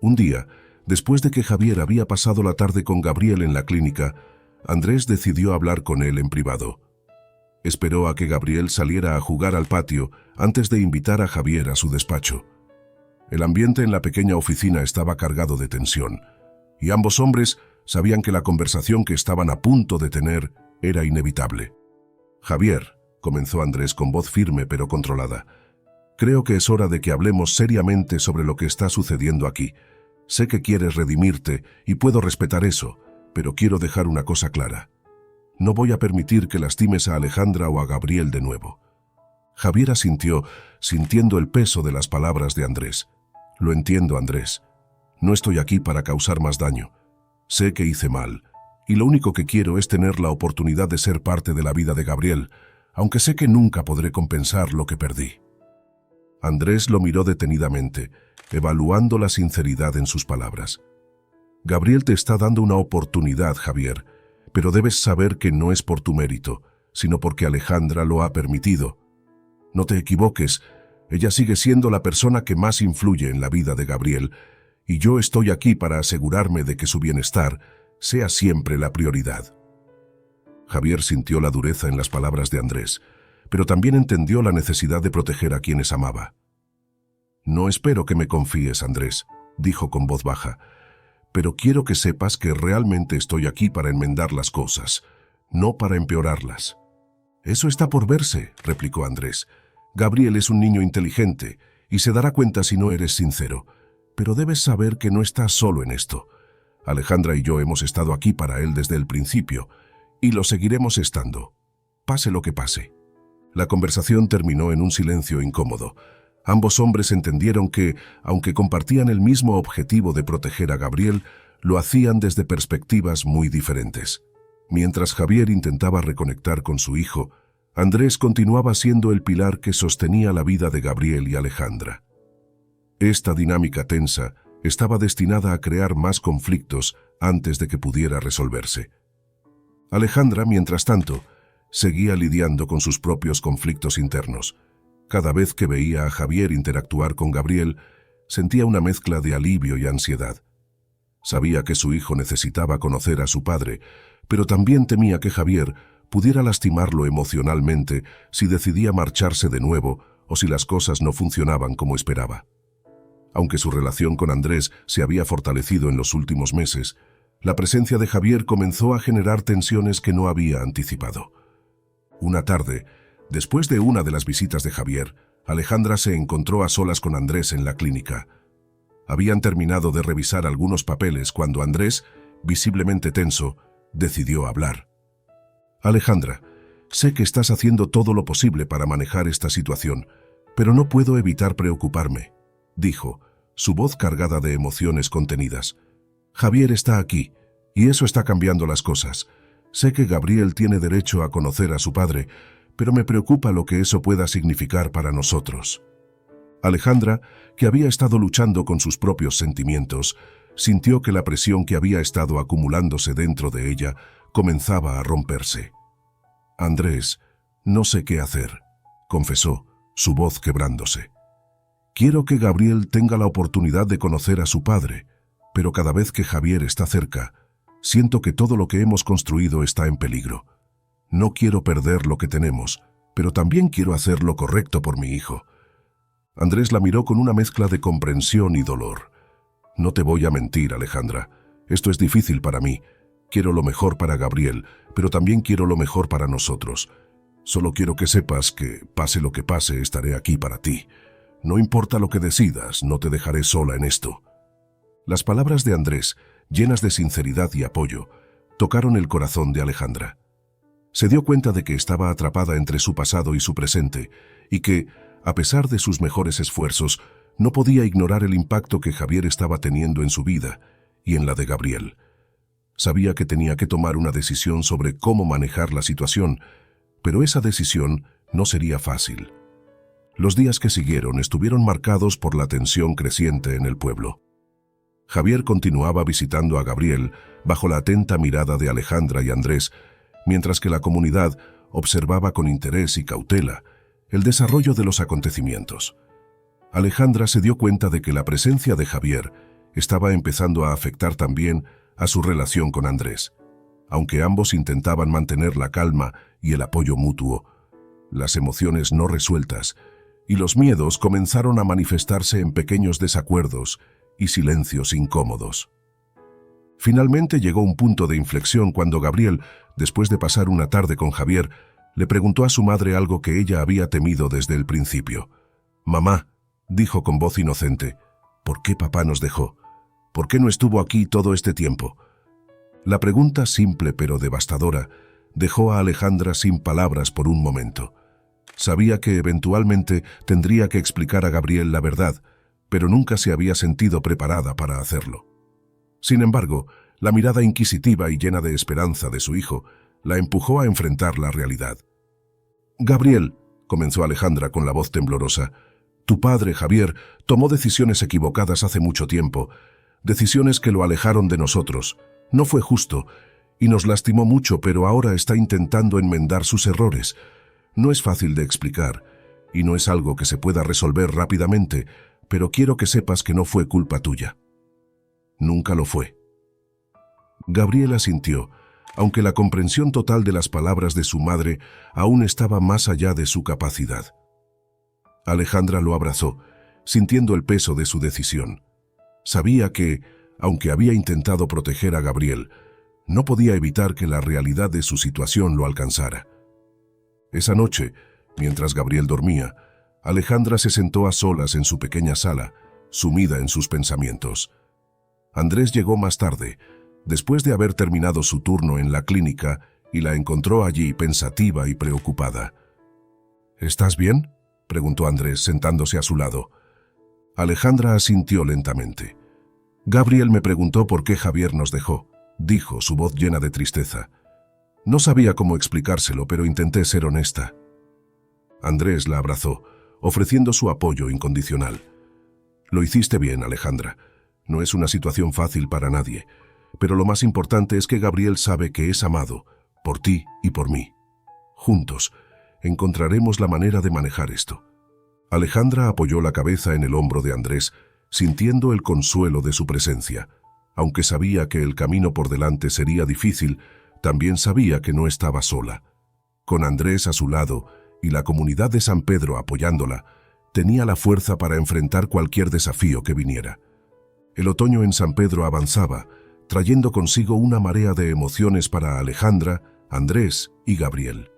Speaker 1: Un día, después de que Javier había pasado la tarde con Gabriel en la clínica, Andrés decidió hablar con él en privado. Esperó a que Gabriel saliera a jugar al patio antes de invitar a Javier a su despacho. El ambiente en la pequeña oficina estaba cargado de tensión, y ambos hombres sabían que la conversación que estaban a punto de tener era inevitable. «Javier», comenzó Andrés con voz firme pero controlada, «creo que es hora de que hablemos seriamente sobre lo que está sucediendo aquí. Sé que quieres redimirte y puedo respetar eso, pero quiero dejar una cosa clara. No voy a permitir que lastimes a Alejandra o a Gabriel de nuevo». Javier asintió, sintiendo el peso de las palabras de Andrés. «Lo entiendo, Andrés. No estoy aquí para causar más daño. Sé que hice mal, y lo único que quiero es tener la oportunidad de ser parte de la vida de Gabriel, aunque sé que nunca podré compensar lo que perdí». Andrés lo miró detenidamente, evaluando la sinceridad en sus palabras. «Gabriel te está dando una oportunidad, Javier, pero debes saber que no es por tu mérito, sino porque Alejandra lo ha permitido. No te equivoques, ella sigue siendo la persona que más influye en la vida de Gabriel, y yo estoy aquí para asegurarme de que su bienestar sea siempre la prioridad». Javier sintió la dureza en las palabras de Andrés, pero también entendió la necesidad de proteger a quienes amaba. «No espero que me confíes, Andrés», dijo con voz baja, «pero quiero que sepas que realmente estoy aquí para enmendar las cosas, no para empeorarlas». «Eso está por verse», replicó Andrés. «Gabriel es un niño inteligente y se dará cuenta si no eres sincero, pero debes saber que no estás solo en esto. Alejandra y yo hemos estado aquí para él desde el principio, y lo seguiremos estando, pase lo que pase». La conversación terminó en un silencio incómodo. Ambos hombres entendieron que, aunque compartían el mismo objetivo de proteger a Gabriel, lo hacían desde perspectivas muy diferentes. Mientras Javier intentaba reconectar con su hijo, Andrés continuaba siendo el pilar que sostenía la vida de Gabriel y Alejandra. Esta dinámica tensa estaba destinada a crear más conflictos antes de que pudiera resolverse. Alejandra, mientras tanto, seguía lidiando con sus propios conflictos internos. Cada vez que veía a Javier interactuar con Gabriel, sentía una mezcla de alivio y ansiedad. Sabía que su hijo necesitaba conocer a su padre, pero también temía que Javier pudiera lastimarlo emocionalmente si decidía marcharse de nuevo o si las cosas no funcionaban como esperaba. Aunque su relación con Andrés se había fortalecido en los últimos meses, la presencia de Javier comenzó a generar tensiones que no había anticipado. Una tarde, después de una de las visitas de Javier, Alejandra se encontró a solas con Andrés en la clínica. Habían terminado de revisar algunos papeles cuando Andrés, visiblemente tenso, decidió hablar. «Alejandra, sé que estás haciendo todo lo posible para manejar esta situación, pero no puedo evitar preocuparme», dijo, su voz cargada de emociones contenidas. «Javier está aquí, y eso está cambiando las cosas. Sé que Gabriel tiene derecho a conocer a su padre, pero me preocupa lo que eso pueda significar para nosotros». Alejandra, que había estado luchando con sus propios sentimientos, sintió que la presión que había estado acumulándose dentro de ella comenzaba a romperse. «Andrés, no sé qué hacer», confesó, su voz quebrándose. «Quiero que Gabriel tenga la oportunidad de conocer a su padre, pero cada vez que Javier está cerca, siento que todo lo que hemos construido está en peligro. No quiero perder lo que tenemos, pero también quiero hacer lo correcto por mi hijo». Andrés la miró con una mezcla de comprensión y dolor. «No te voy a mentir, Alejandra. Esto es difícil para mí. Quiero lo mejor para Gabriel, pero también quiero lo mejor para nosotros. Solo quiero que sepas que, pase lo que pase, estaré aquí para ti. No importa lo que decidas, no te dejaré sola en esto». Las palabras de Andrés, llenas de sinceridad y apoyo, tocaron el corazón de Alejandra. Se dio cuenta de que estaba atrapada entre su pasado y su presente, y que, a pesar de sus mejores esfuerzos, no podía ignorar el impacto que Javier estaba teniendo en su vida y en la de Gabriel. Sabía que tenía que tomar una decisión sobre cómo manejar la situación, Pero esa decisión no sería fácil. Los días que siguieron estuvieron marcados por la tensión creciente en el pueblo. Javier continuaba visitando a Gabriel bajo la atenta mirada de Alejandra y Andrés, mientras que la comunidad observaba con interés y cautela el desarrollo de los acontecimientos. Alejandra se dio cuenta de que la presencia de Javier estaba empezando a afectar también a su relación con Andrés. Aunque ambos intentaban mantener la calma y el apoyo mutuo, las emociones no resueltas y los miedos comenzaron a manifestarse en pequeños desacuerdos y silencios incómodos. Finalmente llegó un punto de inflexión cuando Gabriel, después de pasar una tarde con Javier, le preguntó a su madre algo que ella había temido desde el principio. «Mamá», dijo con voz inocente, «¿por qué papá nos dejó? ¿Por qué no estuvo aquí todo este tiempo?» La pregunta simple pero devastadora dejó a Alejandra sin palabras por un momento. Sabía que eventualmente tendría que explicar a Gabriel la verdad, pero nunca se había sentido preparada para hacerlo. Sin embargo, la mirada inquisitiva y llena de esperanza de su hijo la empujó a enfrentar la realidad. «Gabriel», comenzó Alejandra con la voz temblorosa, «tu padre, Javier, tomó decisiones equivocadas hace mucho tiempo, decisiones que lo alejaron de nosotros. No fue justo y nos lastimó mucho, pero ahora está intentando enmendar sus errores. No es fácil de explicar y no es algo que se pueda resolver rápidamente, pero quiero que sepas que no fue culpa tuya». Nunca lo fue. Gabriel asintió, aunque la comprensión total de las palabras de su madre aún estaba más allá de su capacidad. Alejandra lo abrazó, sintiendo el peso de su decisión. Sabía que, aunque había intentado proteger a Gabriel, no podía evitar que la realidad de su situación lo alcanzara. Esa noche, mientras Gabriel dormía, Alejandra se sentó a solas en su pequeña sala, sumida en sus pensamientos. Andrés llegó más tarde, después de haber terminado su turno en la clínica, y la encontró allí pensativa y preocupada. «¿Estás bien?», preguntó Andrés sentándose a su lado. Alejandra asintió lentamente. «Gabriel me preguntó por qué Javier nos dejó», dijo, su voz llena de tristeza. «No sabía cómo explicárselo, pero intenté ser honesta». Andrés la abrazó, ofreciendo su apoyo incondicional. «Lo hiciste bien, Alejandra. No es una situación fácil para nadie, pero lo más importante es que Gabriel sabe que es amado, por ti y por mí. Juntos, encontraremos la manera de manejar esto». Alejandra apoyó la cabeza en el hombro de Andrés, sintiendo el consuelo de su presencia. Aunque sabía que el camino por delante sería difícil, también sabía que no estaba sola. Con Andrés a su lado y la comunidad de San Pedro apoyándola, tenía la fuerza para enfrentar cualquier desafío que viniera. El otoño en San Pedro avanzaba, trayendo consigo una marea de emociones para Alejandra, Andrés y Gabriel.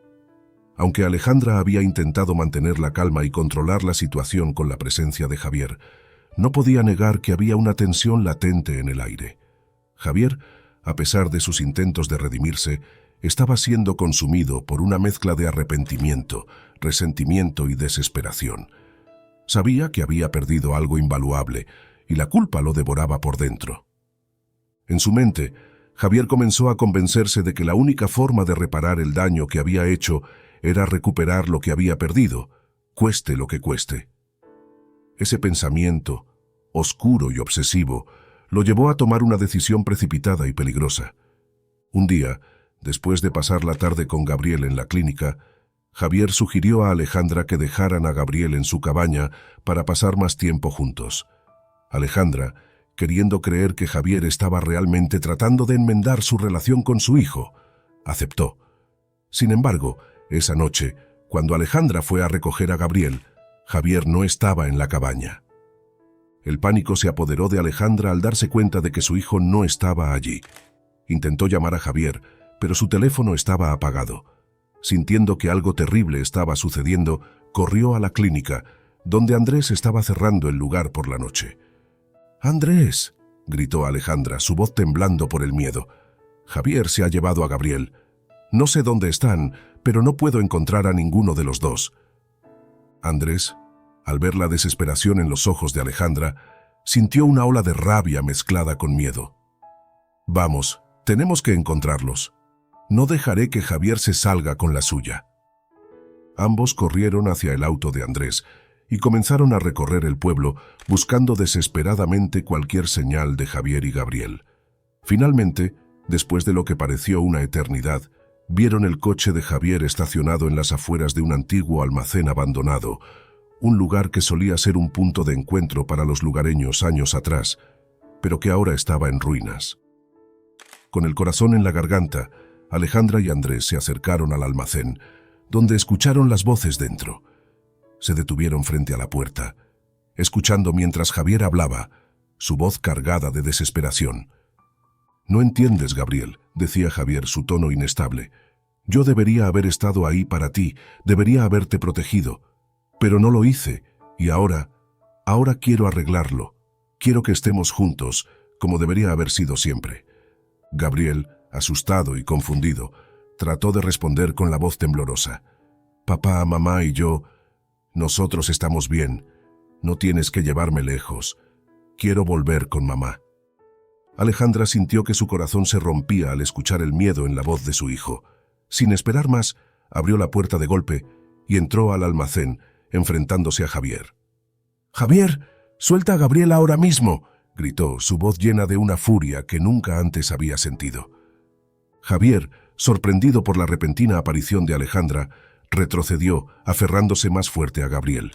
Speaker 1: Aunque Alejandra había intentado mantener la calma y controlar la situación con la presencia de Javier, no podía negar que había una tensión latente en el aire. Javier, a pesar de sus intentos de redimirse, estaba siendo consumido por una mezcla de arrepentimiento, resentimiento y desesperación. Sabía que había perdido algo invaluable y la culpa lo devoraba por dentro. En su mente, Javier comenzó a convencerse de que la única forma de reparar el daño que había hecho era recuperar lo que había perdido, cueste lo que cueste. Ese pensamiento, oscuro y obsesivo, lo llevó a tomar una decisión precipitada y peligrosa. Un día, después de pasar la tarde con Gabriel en la clínica, Javier sugirió a Alejandra que dejaran a Gabriel en su cabaña para pasar más tiempo juntos. Alejandra, queriendo creer que Javier estaba realmente tratando de enmendar su relación con su hijo, aceptó. Sin embargo, esa noche, cuando Alejandra fue a recoger a Gabriel, Javier no estaba en la cabaña. El pánico se apoderó de Alejandra al darse cuenta de que su hijo no estaba allí. Intentó llamar a Javier, pero su teléfono estaba apagado. Sintiendo que algo terrible estaba sucediendo, corrió a la clínica, donde Andrés estaba cerrando el lugar por la noche. «¡Andrés!», gritó Alejandra, su voz temblando por el miedo. «Javier se ha llevado a Gabriel. No sé dónde están, pero no puedo encontrar a ninguno de los dos». Andrés, al ver la desesperación en los ojos de Alejandra, sintió una ola de rabia mezclada con miedo. «Vamos, tenemos que encontrarlos. No dejaré que Javier se salga con la suya». Ambos corrieron hacia el auto de Andrés y comenzaron a recorrer el pueblo buscando desesperadamente cualquier señal de Javier y Gabriel. Finalmente, después de lo que pareció una eternidad, vieron el coche de Javier estacionado en las afueras de un antiguo almacén abandonado, un lugar que solía ser un punto de encuentro para los lugareños años atrás, pero que ahora estaba en ruinas. Con el corazón en la garganta, Alejandra y Andrés se acercaron al almacén, donde escucharon las voces dentro. Se detuvieron frente a la puerta, escuchando mientras Javier hablaba, su voz cargada de desesperación. «No entiendes, Gabriel», decía Javier, su tono inestable. «Yo debería haber estado ahí para ti, debería haberte protegido, pero no lo hice, y ahora quiero arreglarlo. Quiero que estemos juntos, como debería haber sido siempre». Gabriel, asustado y confundido, trató de responder con la voz temblorosa. «Papá, mamá y yo, nosotros estamos bien. No tienes que llevarme lejos. Quiero volver con mamá». Alejandra sintió que su corazón se rompía al escuchar el miedo en la voz de su hijo. Sin esperar más, abrió la puerta de golpe y entró al almacén, enfrentándose a Javier. «¡Javier, suelta a Gabriel ahora mismo!», gritó, su voz llena de una furia que nunca antes había sentido. Javier, sorprendido por la repentina aparición de Alejandra, retrocedió, aferrándose más fuerte a Gabriel.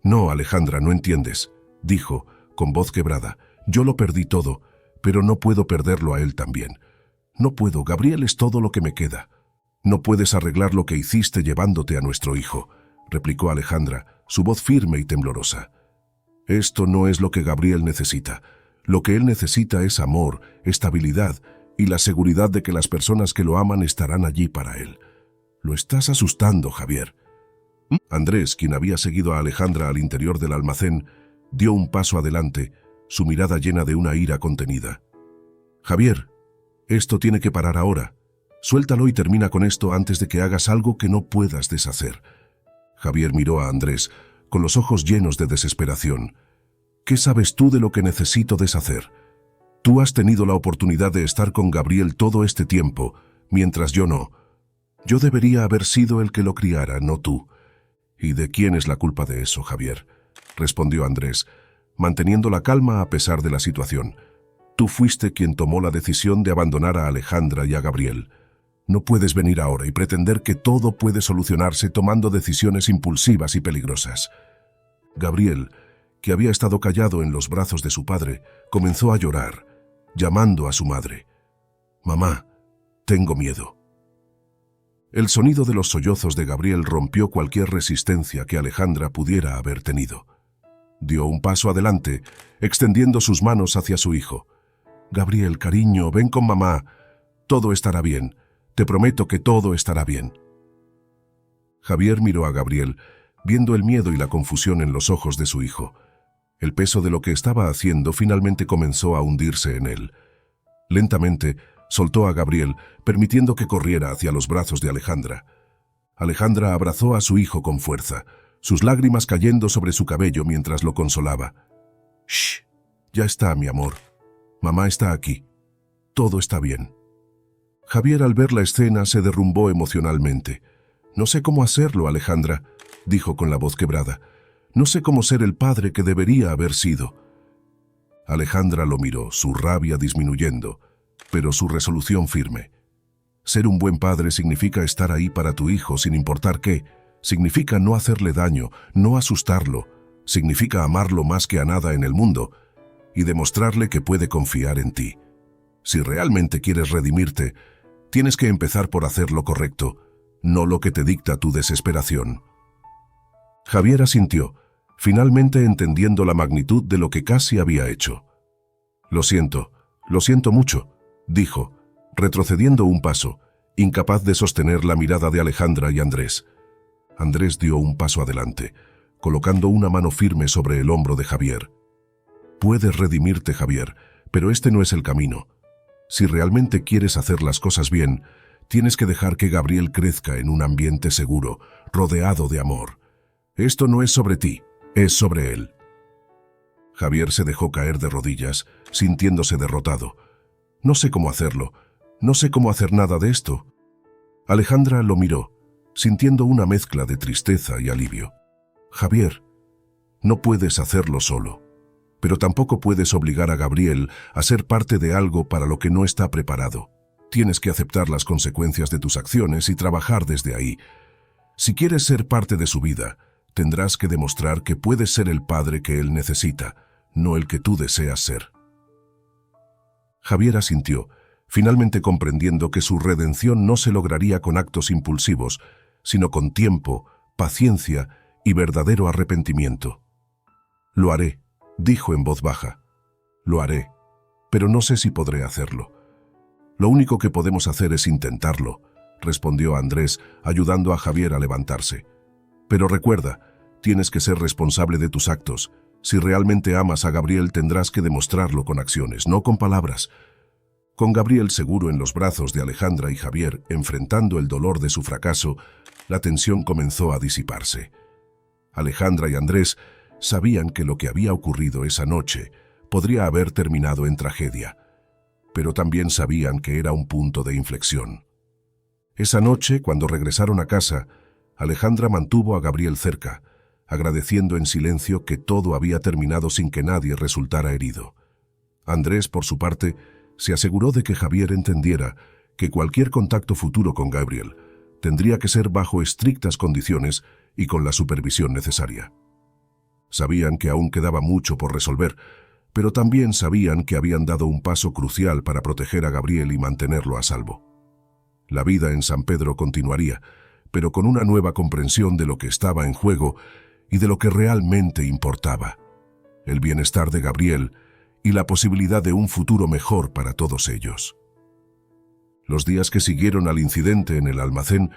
Speaker 1: «No, Alejandra, no entiendes», dijo, con voz quebrada. «Yo lo perdí todo, pero no puedo perderlo a él también. No puedo, Gabriel es todo lo que me queda». «No puedes arreglar lo que hiciste llevándote a nuestro hijo», replicó Alejandra, su voz firme y temblorosa. «Esto no es lo que Gabriel necesita. Lo que él necesita es amor, estabilidad y la seguridad de que las personas que lo aman estarán allí para él. Lo estás asustando, Javier». Andrés, quien había seguido a Alejandra al interior del almacén, dio un paso adelante, su mirada llena de una ira contenida. «Javier, esto tiene que parar ahora. Suéltalo y termina con esto antes de que hagas algo que no puedas deshacer». Javier miró a Andrés, con los ojos llenos de desesperación. «¿Qué sabes tú de lo que necesito deshacer? Tú has tenido la oportunidad de estar con Gabriel todo este tiempo, mientras yo no. Yo debería haber sido el que lo criara, no tú». «¿Y de quién es la culpa de eso, Javier?», respondió Andrés, manteniendo la calma a pesar de la situación. «Tú fuiste quien tomó la decisión de abandonar a Alejandra y a Gabriel. No puedes venir ahora y pretender que todo puede solucionarse tomando decisiones impulsivas y peligrosas». Gabriel, que había estado callado en los brazos de su padre, comenzó a llorar, llamando a su madre. «Mamá, tengo miedo». El sonido de los sollozos de Gabriel rompió cualquier resistencia que Alejandra pudiera haber tenido. Dio un paso adelante, extendiendo sus manos hacia su hijo. «Gabriel, cariño, ven con mamá. Todo estará bien. Te prometo que todo estará bien». Javier miró a Gabriel, viendo el miedo y la confusión en los ojos de su hijo. El peso de lo que estaba haciendo finalmente comenzó a hundirse en él. Lentamente, soltó a Gabriel, permitiendo que corriera hacia los brazos de Alejandra. Alejandra abrazó a su hijo con fuerza, sus lágrimas cayendo sobre su cabello mientras lo consolaba. «Shh, ya está, mi amor. Mamá está aquí. Todo está bien». Javier, al ver la escena, se derrumbó emocionalmente. «No sé cómo hacerlo, Alejandra», dijo con la voz quebrada. «No sé cómo ser el padre que debería haber sido». Alejandra lo miró, su rabia disminuyendo, pero su resolución firme. Ser un buen padre significa estar ahí para tu hijo sin importar qué. Significa no hacerle daño, no asustarlo. Significa amarlo más que a nada en el mundo y demostrarle que puede confiar en ti. Si realmente quieres redimirte, tienes que empezar por hacer lo correcto, no lo que te dicta tu desesperación». Javier asintió, finalmente entendiendo la magnitud de lo que casi había hecho. Lo siento mucho», dijo, retrocediendo un paso, incapaz de sostener la mirada de Alejandra y Andrés. Andrés dio un paso adelante, colocando una mano firme sobre el hombro de Javier. «Puedes redimirte, Javier, pero este no es el camino. Si realmente quieres hacer las cosas bien, tienes que dejar que Gabriel crezca en un ambiente seguro, rodeado de amor. Esto no es sobre ti, es sobre él». Javier se dejó caer de rodillas, sintiéndose derrotado. «No sé cómo hacerlo, no sé cómo hacer nada de esto». Alejandra lo miró, sintiendo una mezcla de tristeza y alivio. Javier, no puedes hacerlo solo, pero tampoco puedes obligar a Gabriel a ser parte de algo para lo que no está preparado. Tienes que aceptar las consecuencias de tus acciones y trabajar desde ahí. Si quieres ser parte de su vida, tendrás que demostrar que puedes ser el padre que él necesita, no el que tú deseas ser. Javier asintió, finalmente comprendiendo que su redención no se lograría con actos impulsivos, sino con tiempo, paciencia y verdadero arrepentimiento. «Lo haré», dijo en voz baja. «Lo haré, pero no sé si podré hacerlo». «Lo único que podemos hacer es intentarlo», respondió Andrés, ayudando a Javier a levantarse. «Pero recuerda, tienes que ser responsable de tus actos. Si realmente amas a Gabriel, tendrás que demostrarlo con acciones, no con palabras». Con Gabriel seguro en los brazos de Alejandra y Javier, enfrentando el dolor de su fracaso, la tensión comenzó a disiparse. Alejandra y Andrés sabían que lo que había ocurrido esa noche podría haber terminado en tragedia, pero también sabían que era un punto de inflexión. Esa noche, cuando regresaron a casa, Alejandra mantuvo a Gabriel cerca, agradeciendo en silencio que todo había terminado sin que nadie resultara herido. Andrés, por su parte, se aseguró de que Javier entendiera que cualquier contacto futuro con Gabriel tendría que ser bajo estrictas condiciones y con la supervisión necesaria. Sabían que aún quedaba mucho por resolver, pero también sabían que habían dado un paso crucial para proteger a Gabriel y mantenerlo a salvo. La vida en San Pedro continuaría, pero con una nueva comprensión de lo que estaba en juego y de lo que realmente importaba: el bienestar de Gabriel y la posibilidad de un futuro mejor para todos ellos. Los días que siguieron al incidente en el almacén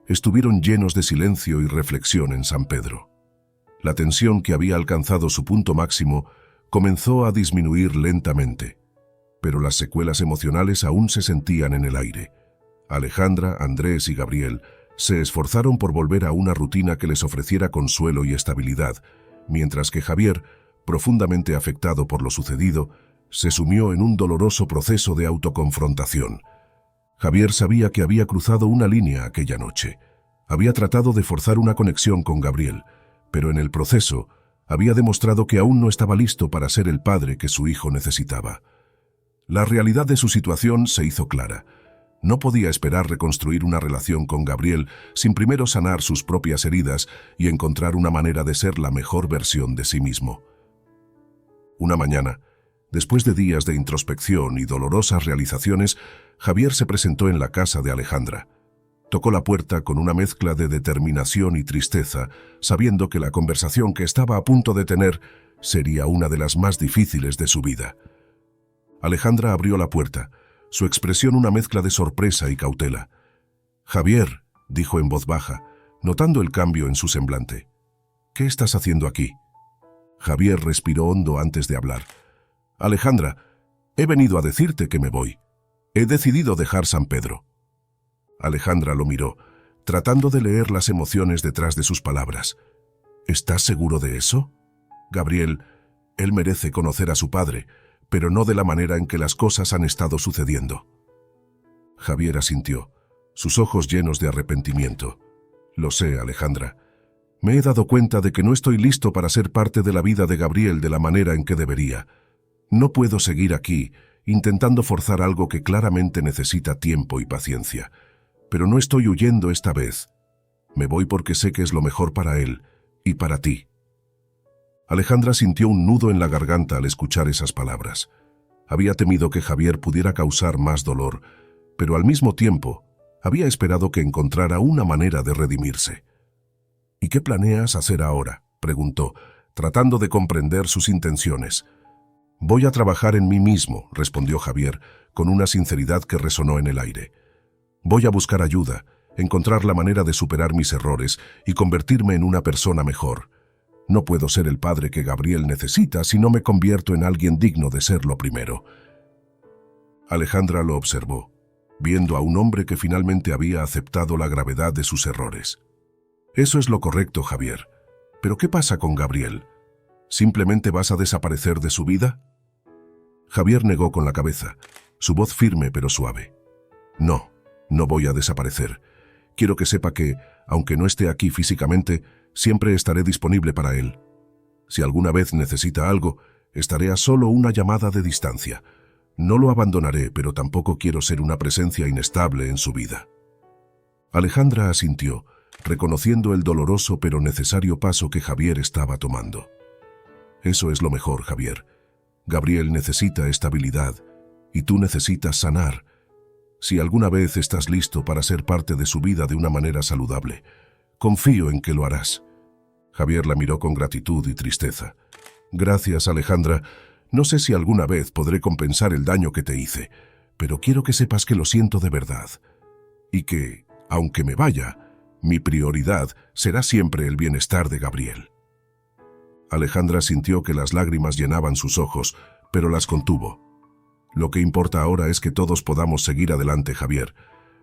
Speaker 1: estuvieron llenos de silencio y reflexión en San Pedro. La tensión, que había alcanzado su punto máximo, comenzó a disminuir lentamente, pero las secuelas emocionales aún se sentían en el aire. Alejandra, Andrés y Gabriel se esforzaron por volver a una rutina que les ofreciera consuelo y estabilidad, mientras que Javier, profundamente afectado por lo sucedido, se sumió en un doloroso proceso de autoconfrontación. Javier sabía que había cruzado una línea aquella noche. Había tratado de forzar una conexión con Gabriel, pero en el proceso había demostrado que aún no estaba listo para ser el padre que su hijo necesitaba. La realidad de su situación se hizo clara. No podía esperar reconstruir una relación con Gabriel sin primero sanar sus propias heridas y encontrar una manera de ser la mejor versión de sí mismo. Una mañana, después de días de introspección y dolorosas realizaciones, Javier se presentó en la casa de Alejandra. Tocó la puerta con una mezcla de determinación y tristeza, sabiendo que la conversación que estaba a punto de tener sería una de las más difíciles de su vida. Alejandra abrió la puerta, su expresión una mezcla de sorpresa y cautela. «Javier», dijo en voz baja, notando el cambio en su semblante. «¿Qué estás haciendo aquí?» Javier respiró hondo antes de hablar. «Alejandra, he venido a decirte que me voy. He decidido dejar San Pedro». Alejandra lo miró, tratando de leer las emociones detrás de sus palabras. «¿Estás seguro de eso?» «Gabriel, él merece conocer a su padre, pero no de la manera en que las cosas han estado sucediendo». Javier asintió, sus ojos llenos de arrepentimiento. «Lo sé, Alejandra. Me he dado cuenta de que no estoy listo para ser parte de la vida de Gabriel de la manera en que debería. No puedo seguir aquí, intentando forzar algo que claramente necesita tiempo y paciencia. Pero no estoy huyendo esta vez. Me voy porque sé que es lo mejor para él y para ti». Alejandra sintió un nudo en la garganta al escuchar esas palabras. Había temido que Javier pudiera causar más dolor, pero al mismo tiempo había esperado que encontrara una manera de redimirse. «¿Y qué planeas hacer ahora?», preguntó, tratando de comprender sus intenciones. «Voy a trabajar en mí mismo», respondió Javier, con una sinceridad que resonó en el aire. «Voy a buscar ayuda, encontrar la manera de superar mis errores y convertirme en una persona mejor. No puedo ser el padre que Gabriel necesita si no me convierto en alguien digno de serlo primero». Alejandra lo observó, viendo a un hombre que finalmente había aceptado la gravedad de sus errores. «Eso es lo correcto, Javier. Pero ¿qué pasa con Gabriel? ¿Simplemente vas a desaparecer de su vida?» Javier negó con la cabeza, su voz firme pero suave. «No, no voy a desaparecer. quiero que sepa que, aunque no esté aquí físicamente, siempre estaré disponible para él. Si alguna vez necesita algo, estaré a solo una llamada de distancia. No lo abandonaré, pero tampoco quiero ser una presencia inestable en su vida». Alejandra asintió, reconociendo el doloroso pero necesario paso que Javier estaba tomando. «Eso es lo mejor, Javier. Gabriel necesita estabilidad y tú necesitas sanar. Si alguna vez estás listo para ser parte de su vida de una manera saludable, confío en que lo harás». Javier la miró con gratitud y tristeza. «Gracias, Alejandra. No sé si alguna vez podré compensar el daño que te hice, pero quiero que sepas que lo siento de verdad. Y que, aunque me vaya, mi prioridad será siempre el bienestar de Gabriel». Alejandra sintió que las lágrimas llenaban sus ojos, pero las contuvo. «Lo que importa ahora es que todos podamos seguir adelante, Javier.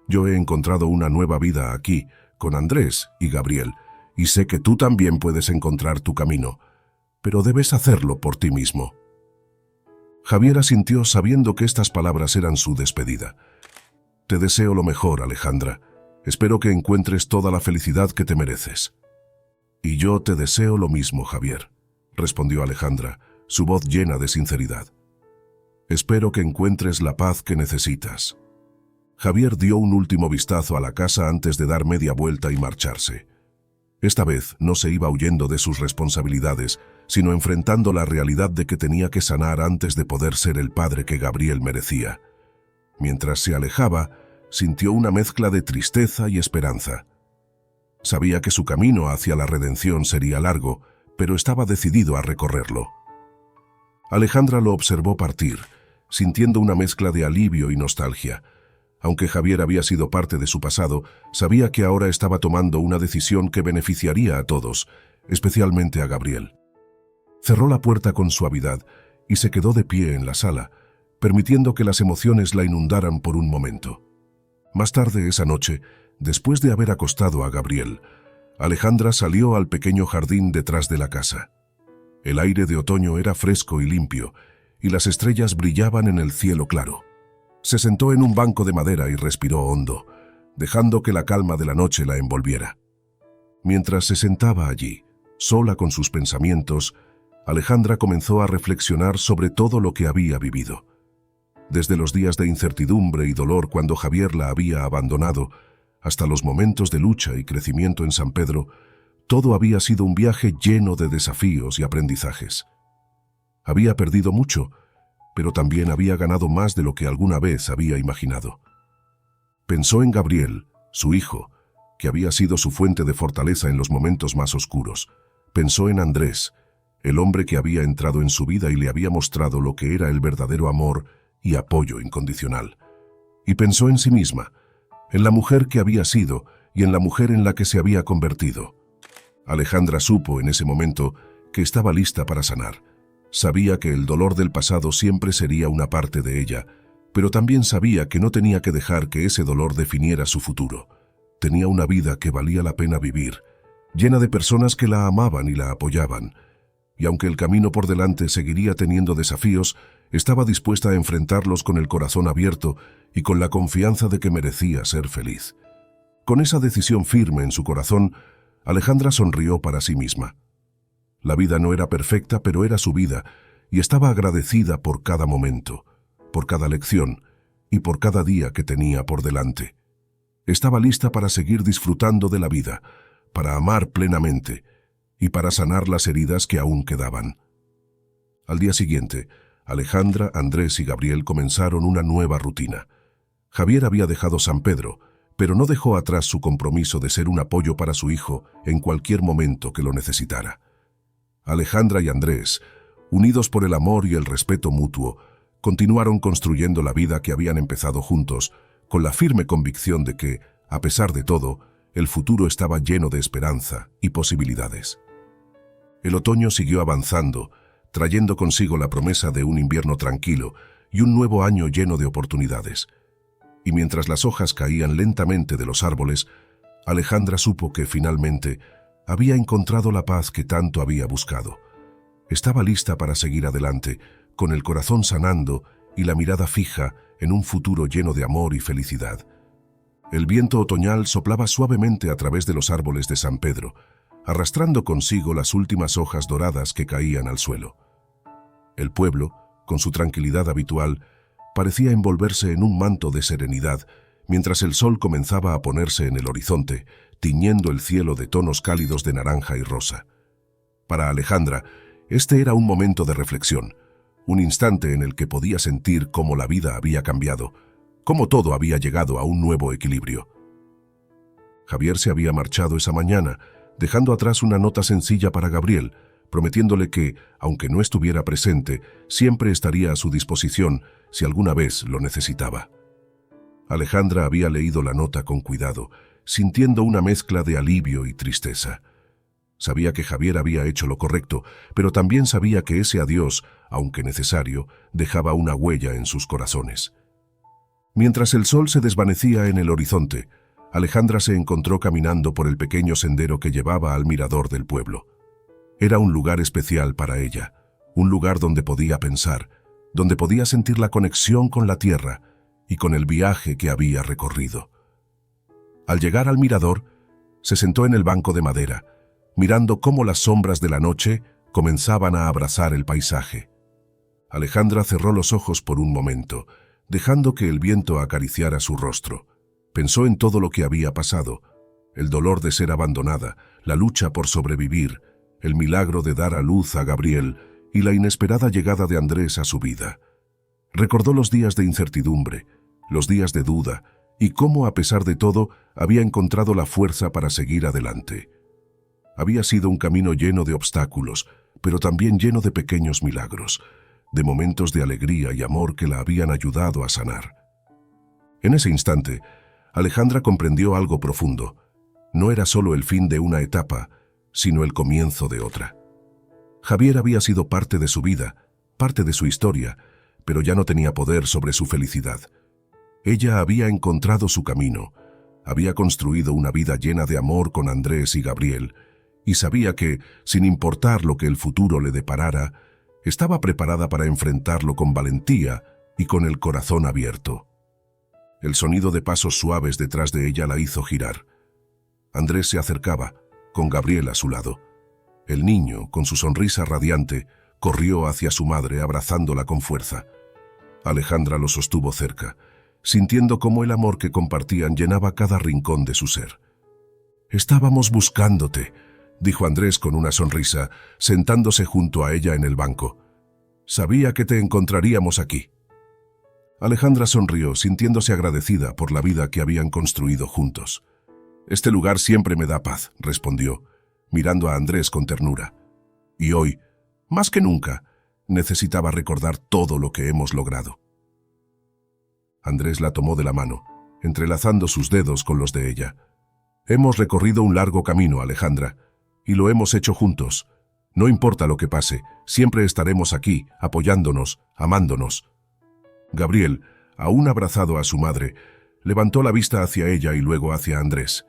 Speaker 1: Yo he encontrado una nueva vida aquí, con Andrés y Gabriel, y sé que tú también puedes encontrar tu camino, pero debes hacerlo por ti mismo». Javier asintió sabiendo que estas palabras eran su despedida. «Te deseo lo mejor, Alejandra. Espero que encuentres toda la felicidad que te mereces». «Y yo te deseo lo mismo, Javier», respondió Alejandra, su voz llena de sinceridad. «Espero que encuentres la paz que necesitas». Javier dio un último vistazo a la casa antes de dar media vuelta y marcharse. Esta vez no se iba huyendo de sus responsabilidades, sino enfrentando la realidad de que tenía que sanar antes de poder ser el padre que Gabriel merecía. Mientras se alejaba, sintió una mezcla de tristeza y esperanza. Sabía que su camino hacia la redención sería largo, pero estaba decidido a recorrerlo. Alejandra lo observó partir, sintiendo una mezcla de alivio y nostalgia. Aunque Javier había sido parte de su pasado, sabía que ahora estaba tomando una decisión que beneficiaría a todos, especialmente a Gabriel. Cerró la puerta con suavidad y se quedó de pie en la sala, permitiendo que las emociones la inundaran por un momento. Más tarde esa noche, después de haber acostado a Gabriel, Alejandra salió al pequeño jardín detrás de la casa. El aire de otoño era fresco y limpio, y las estrellas brillaban en el cielo claro. Se sentó en un banco de madera y respiró hondo, dejando que la calma de la noche la envolviera. Mientras se sentaba allí, sola con sus pensamientos, Alejandra comenzó a reflexionar sobre todo lo que había vivido. Desde los días de incertidumbre y dolor cuando Javier la había abandonado, hasta los momentos de lucha y crecimiento en San Pedro, todo había sido un viaje lleno de desafíos y aprendizajes. Había perdido mucho, pero también había ganado más de lo que alguna vez había imaginado. Pensó en Gabriel, su hijo, que había sido su fuente de fortaleza en los momentos más oscuros. Pensó en Andrés, el hombre que había entrado en su vida y le había mostrado lo que era el verdadero amor y apoyo incondicional. Y pensó en sí misma, en la mujer que había sido y en la mujer en la que se había convertido. Alejandra supo en ese momento que estaba lista para sanar. Sabía que el dolor del pasado siempre sería una parte de ella, pero también sabía que no tenía que dejar que ese dolor definiera su futuro. Tenía una vida que valía la pena vivir, llena de personas que la amaban y la apoyaban. Y aunque el camino por delante seguiría teniendo desafíos, estaba dispuesta a enfrentarlos con el corazón abierto y con la confianza de que merecía ser feliz. Con esa decisión firme en su corazón, Alejandra sonrió para sí misma. La vida no era perfecta, pero era su vida, y estaba agradecida por cada momento, por cada lección y por cada día que tenía por delante. Estaba lista para seguir disfrutando de la vida, para amar plenamente y para sanar las heridas que aún quedaban. Al día siguiente, Alejandra, Andrés y Gabriel comenzaron una nueva rutina. Javier había dejado San Pedro, pero no dejó atrás su compromiso de ser un apoyo para su hijo en cualquier momento que lo necesitara. Alejandra y Andrés, unidos por el amor y el respeto mutuo, continuaron construyendo la vida que habían empezado juntos, con la firme convicción de que, a pesar de todo, el futuro estaba lleno de esperanza y posibilidades. El otoño siguió avanzando, trayendo consigo la promesa de un invierno tranquilo y un nuevo año lleno de oportunidades. Y mientras las hojas caían lentamente de los árboles, Alejandra supo que finalmente había encontrado la paz que tanto había buscado. Estaba lista para seguir adelante, con el corazón sanando y la mirada fija en un futuro lleno de amor y felicidad. El viento otoñal soplaba suavemente a través de los árboles de San Pedro, arrastrando consigo las últimas hojas doradas que caían al suelo. El pueblo, con su tranquilidad habitual, parecía envolverse en un manto de serenidad, mientras el sol comenzaba a ponerse en el horizonte, tiñendo el cielo de tonos cálidos de naranja y rosa. Para Alejandra, este era un momento de reflexión, un instante en el que podía sentir cómo la vida había cambiado, cómo todo había llegado a un nuevo equilibrio. Javier se había marchado esa mañana, dejando atrás una nota sencilla para Gabriel, prometiéndole que, aunque no estuviera presente, siempre estaría a su disposición si alguna vez lo necesitaba. Alejandra había leído la nota con cuidado, sintiendo una mezcla de alivio y tristeza. Sabía que Javier había hecho lo correcto, pero también sabía que ese adiós, aunque necesario, dejaba una huella en sus corazones. Mientras el sol se desvanecía en el horizonte, Alejandra se encontró caminando por el pequeño sendero que llevaba al mirador del pueblo. Era un lugar especial para ella, un lugar donde podía pensar, donde podía sentir la conexión con la tierra y con el viaje que había recorrido. Al llegar al mirador, se sentó en el banco de madera, mirando cómo las sombras de la noche comenzaban a abrazar el paisaje. Alejandra cerró los ojos por un momento, dejando que el viento acariciara su rostro. Pensó en todo lo que había pasado, el dolor de ser abandonada, la lucha por sobrevivir, el milagro de dar a luz a Gabriel y la inesperada llegada de Andrés a su vida. Recordó los días de incertidumbre, los días de duda, y cómo a pesar de todo había encontrado la fuerza para seguir adelante. Había sido un camino lleno de obstáculos, pero también lleno de pequeños milagros, de momentos de alegría y amor que la habían ayudado a sanar. En ese instante, Alejandra comprendió algo profundo. No era solo el fin de una etapa, sino el comienzo de otra. Javier había sido parte de su vida, parte de su historia, pero ya no tenía poder sobre su felicidad. Ella había encontrado su camino, había construido una vida llena de amor con Andrés y Gabriel, y sabía que, sin importar lo que el futuro le deparara, estaba preparada para enfrentarlo con valentía y con el corazón abierto. El sonido de pasos suaves detrás de ella la hizo girar. Andrés se acercaba, con Gabriel a su lado. El niño, con su sonrisa radiante, corrió hacia su madre abrazándola con fuerza. Alejandra lo sostuvo cerca, sintiendo cómo el amor que compartían llenaba cada rincón de su ser. «Estábamos buscándote», dijo Andrés con una sonrisa, sentándose junto a ella en el banco. «Sabía que te encontraríamos aquí». Alejandra sonrió, sintiéndose agradecida por la vida que habían construido juntos. «Este lugar siempre me da paz», respondió, mirando a Andrés con ternura. «Y hoy, más que nunca, necesitaba recordar todo lo que hemos logrado». Andrés la tomó de la mano, entrelazando sus dedos con los de ella. «Hemos recorrido un largo camino, Alejandra, y lo hemos hecho juntos. No importa lo que pase, siempre estaremos aquí, apoyándonos, amándonos». Gabriel, aún abrazado a su madre, levantó la vista hacia ella y luego hacia Andrés.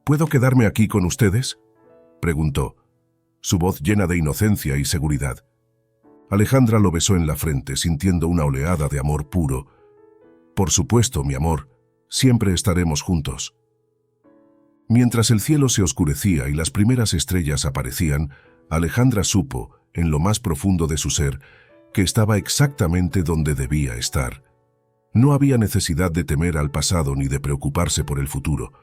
Speaker 1: «¿Puedo quedarme aquí con ustedes?», preguntó, su voz llena de inocencia y seguridad. Alejandra lo besó en la frente, sintiendo una oleada de amor puro. «Por supuesto, mi amor, siempre estaremos juntos». Mientras el cielo se oscurecía y las primeras estrellas aparecían, Alejandra supo, en lo más profundo de su ser, que estaba exactamente donde debía estar. No había necesidad de temer al pasado ni de preocuparse por el futuro,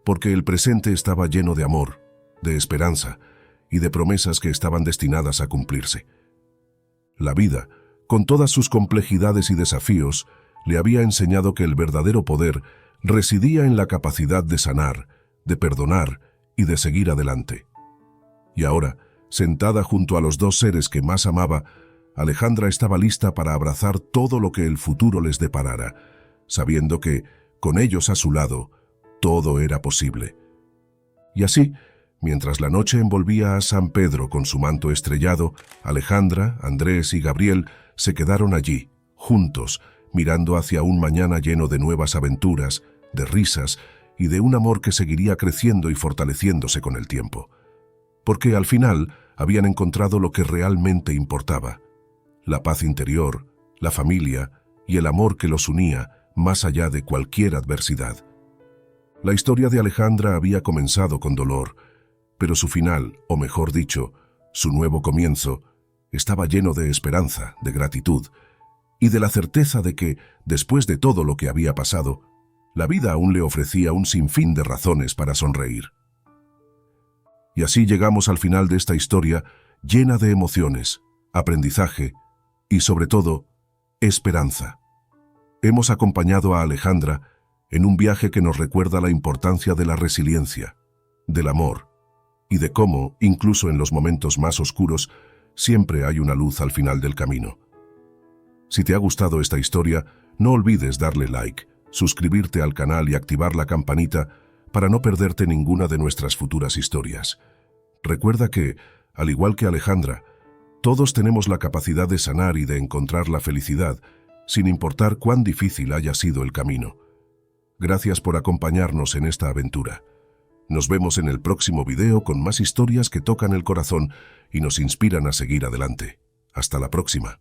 Speaker 1: porque el presente estaba lleno de amor, de esperanza y de promesas que estaban destinadas a cumplirse. La vida, con todas sus complejidades y desafíos, le había enseñado que el verdadero poder residía en la capacidad de sanar, de perdonar y de seguir adelante. Y ahora, sentada junto a los dos seres que más amaba, Alejandra estaba lista para abrazar todo lo que el futuro les deparara, sabiendo que, con ellos a su lado, todo era posible. Y así, mientras la noche envolvía a San Pedro con su manto estrellado, Alejandra, Andrés y Gabriel se quedaron allí, juntos, mirando hacia un mañana lleno de nuevas aventuras, de risas y de un amor que seguiría creciendo y fortaleciéndose con el tiempo. Porque al final habían encontrado lo que realmente importaba: la paz interior, la familia y el amor que los unía más allá de cualquier adversidad. La historia de Alejandra había comenzado con dolor, pero su final, o mejor dicho, su nuevo comienzo, estaba lleno de esperanza, de gratitud y de la certeza de que, después de todo lo que había pasado, la vida aún le ofrecía un sinfín de razones para sonreír. Y así llegamos al final de esta historia llena de emociones, aprendizaje y, sobre todo, esperanza. Hemos acompañado a Alejandra en un viaje que nos recuerda la importancia de la resiliencia, del amor y de cómo, incluso en los momentos más oscuros, siempre hay una luz al final del camino. Si te ha gustado esta historia, no olvides darle like, suscribirte al canal y activar la campanita para no perderte ninguna de nuestras futuras historias. Recuerda que, al igual que Alejandra, todos tenemos la capacidad de sanar y de encontrar la felicidad, sin importar cuán difícil haya sido el camino. Gracias por acompañarnos en esta aventura. Nos vemos en el próximo video con más historias que tocan el corazón y nos inspiran a seguir adelante. Hasta la próxima.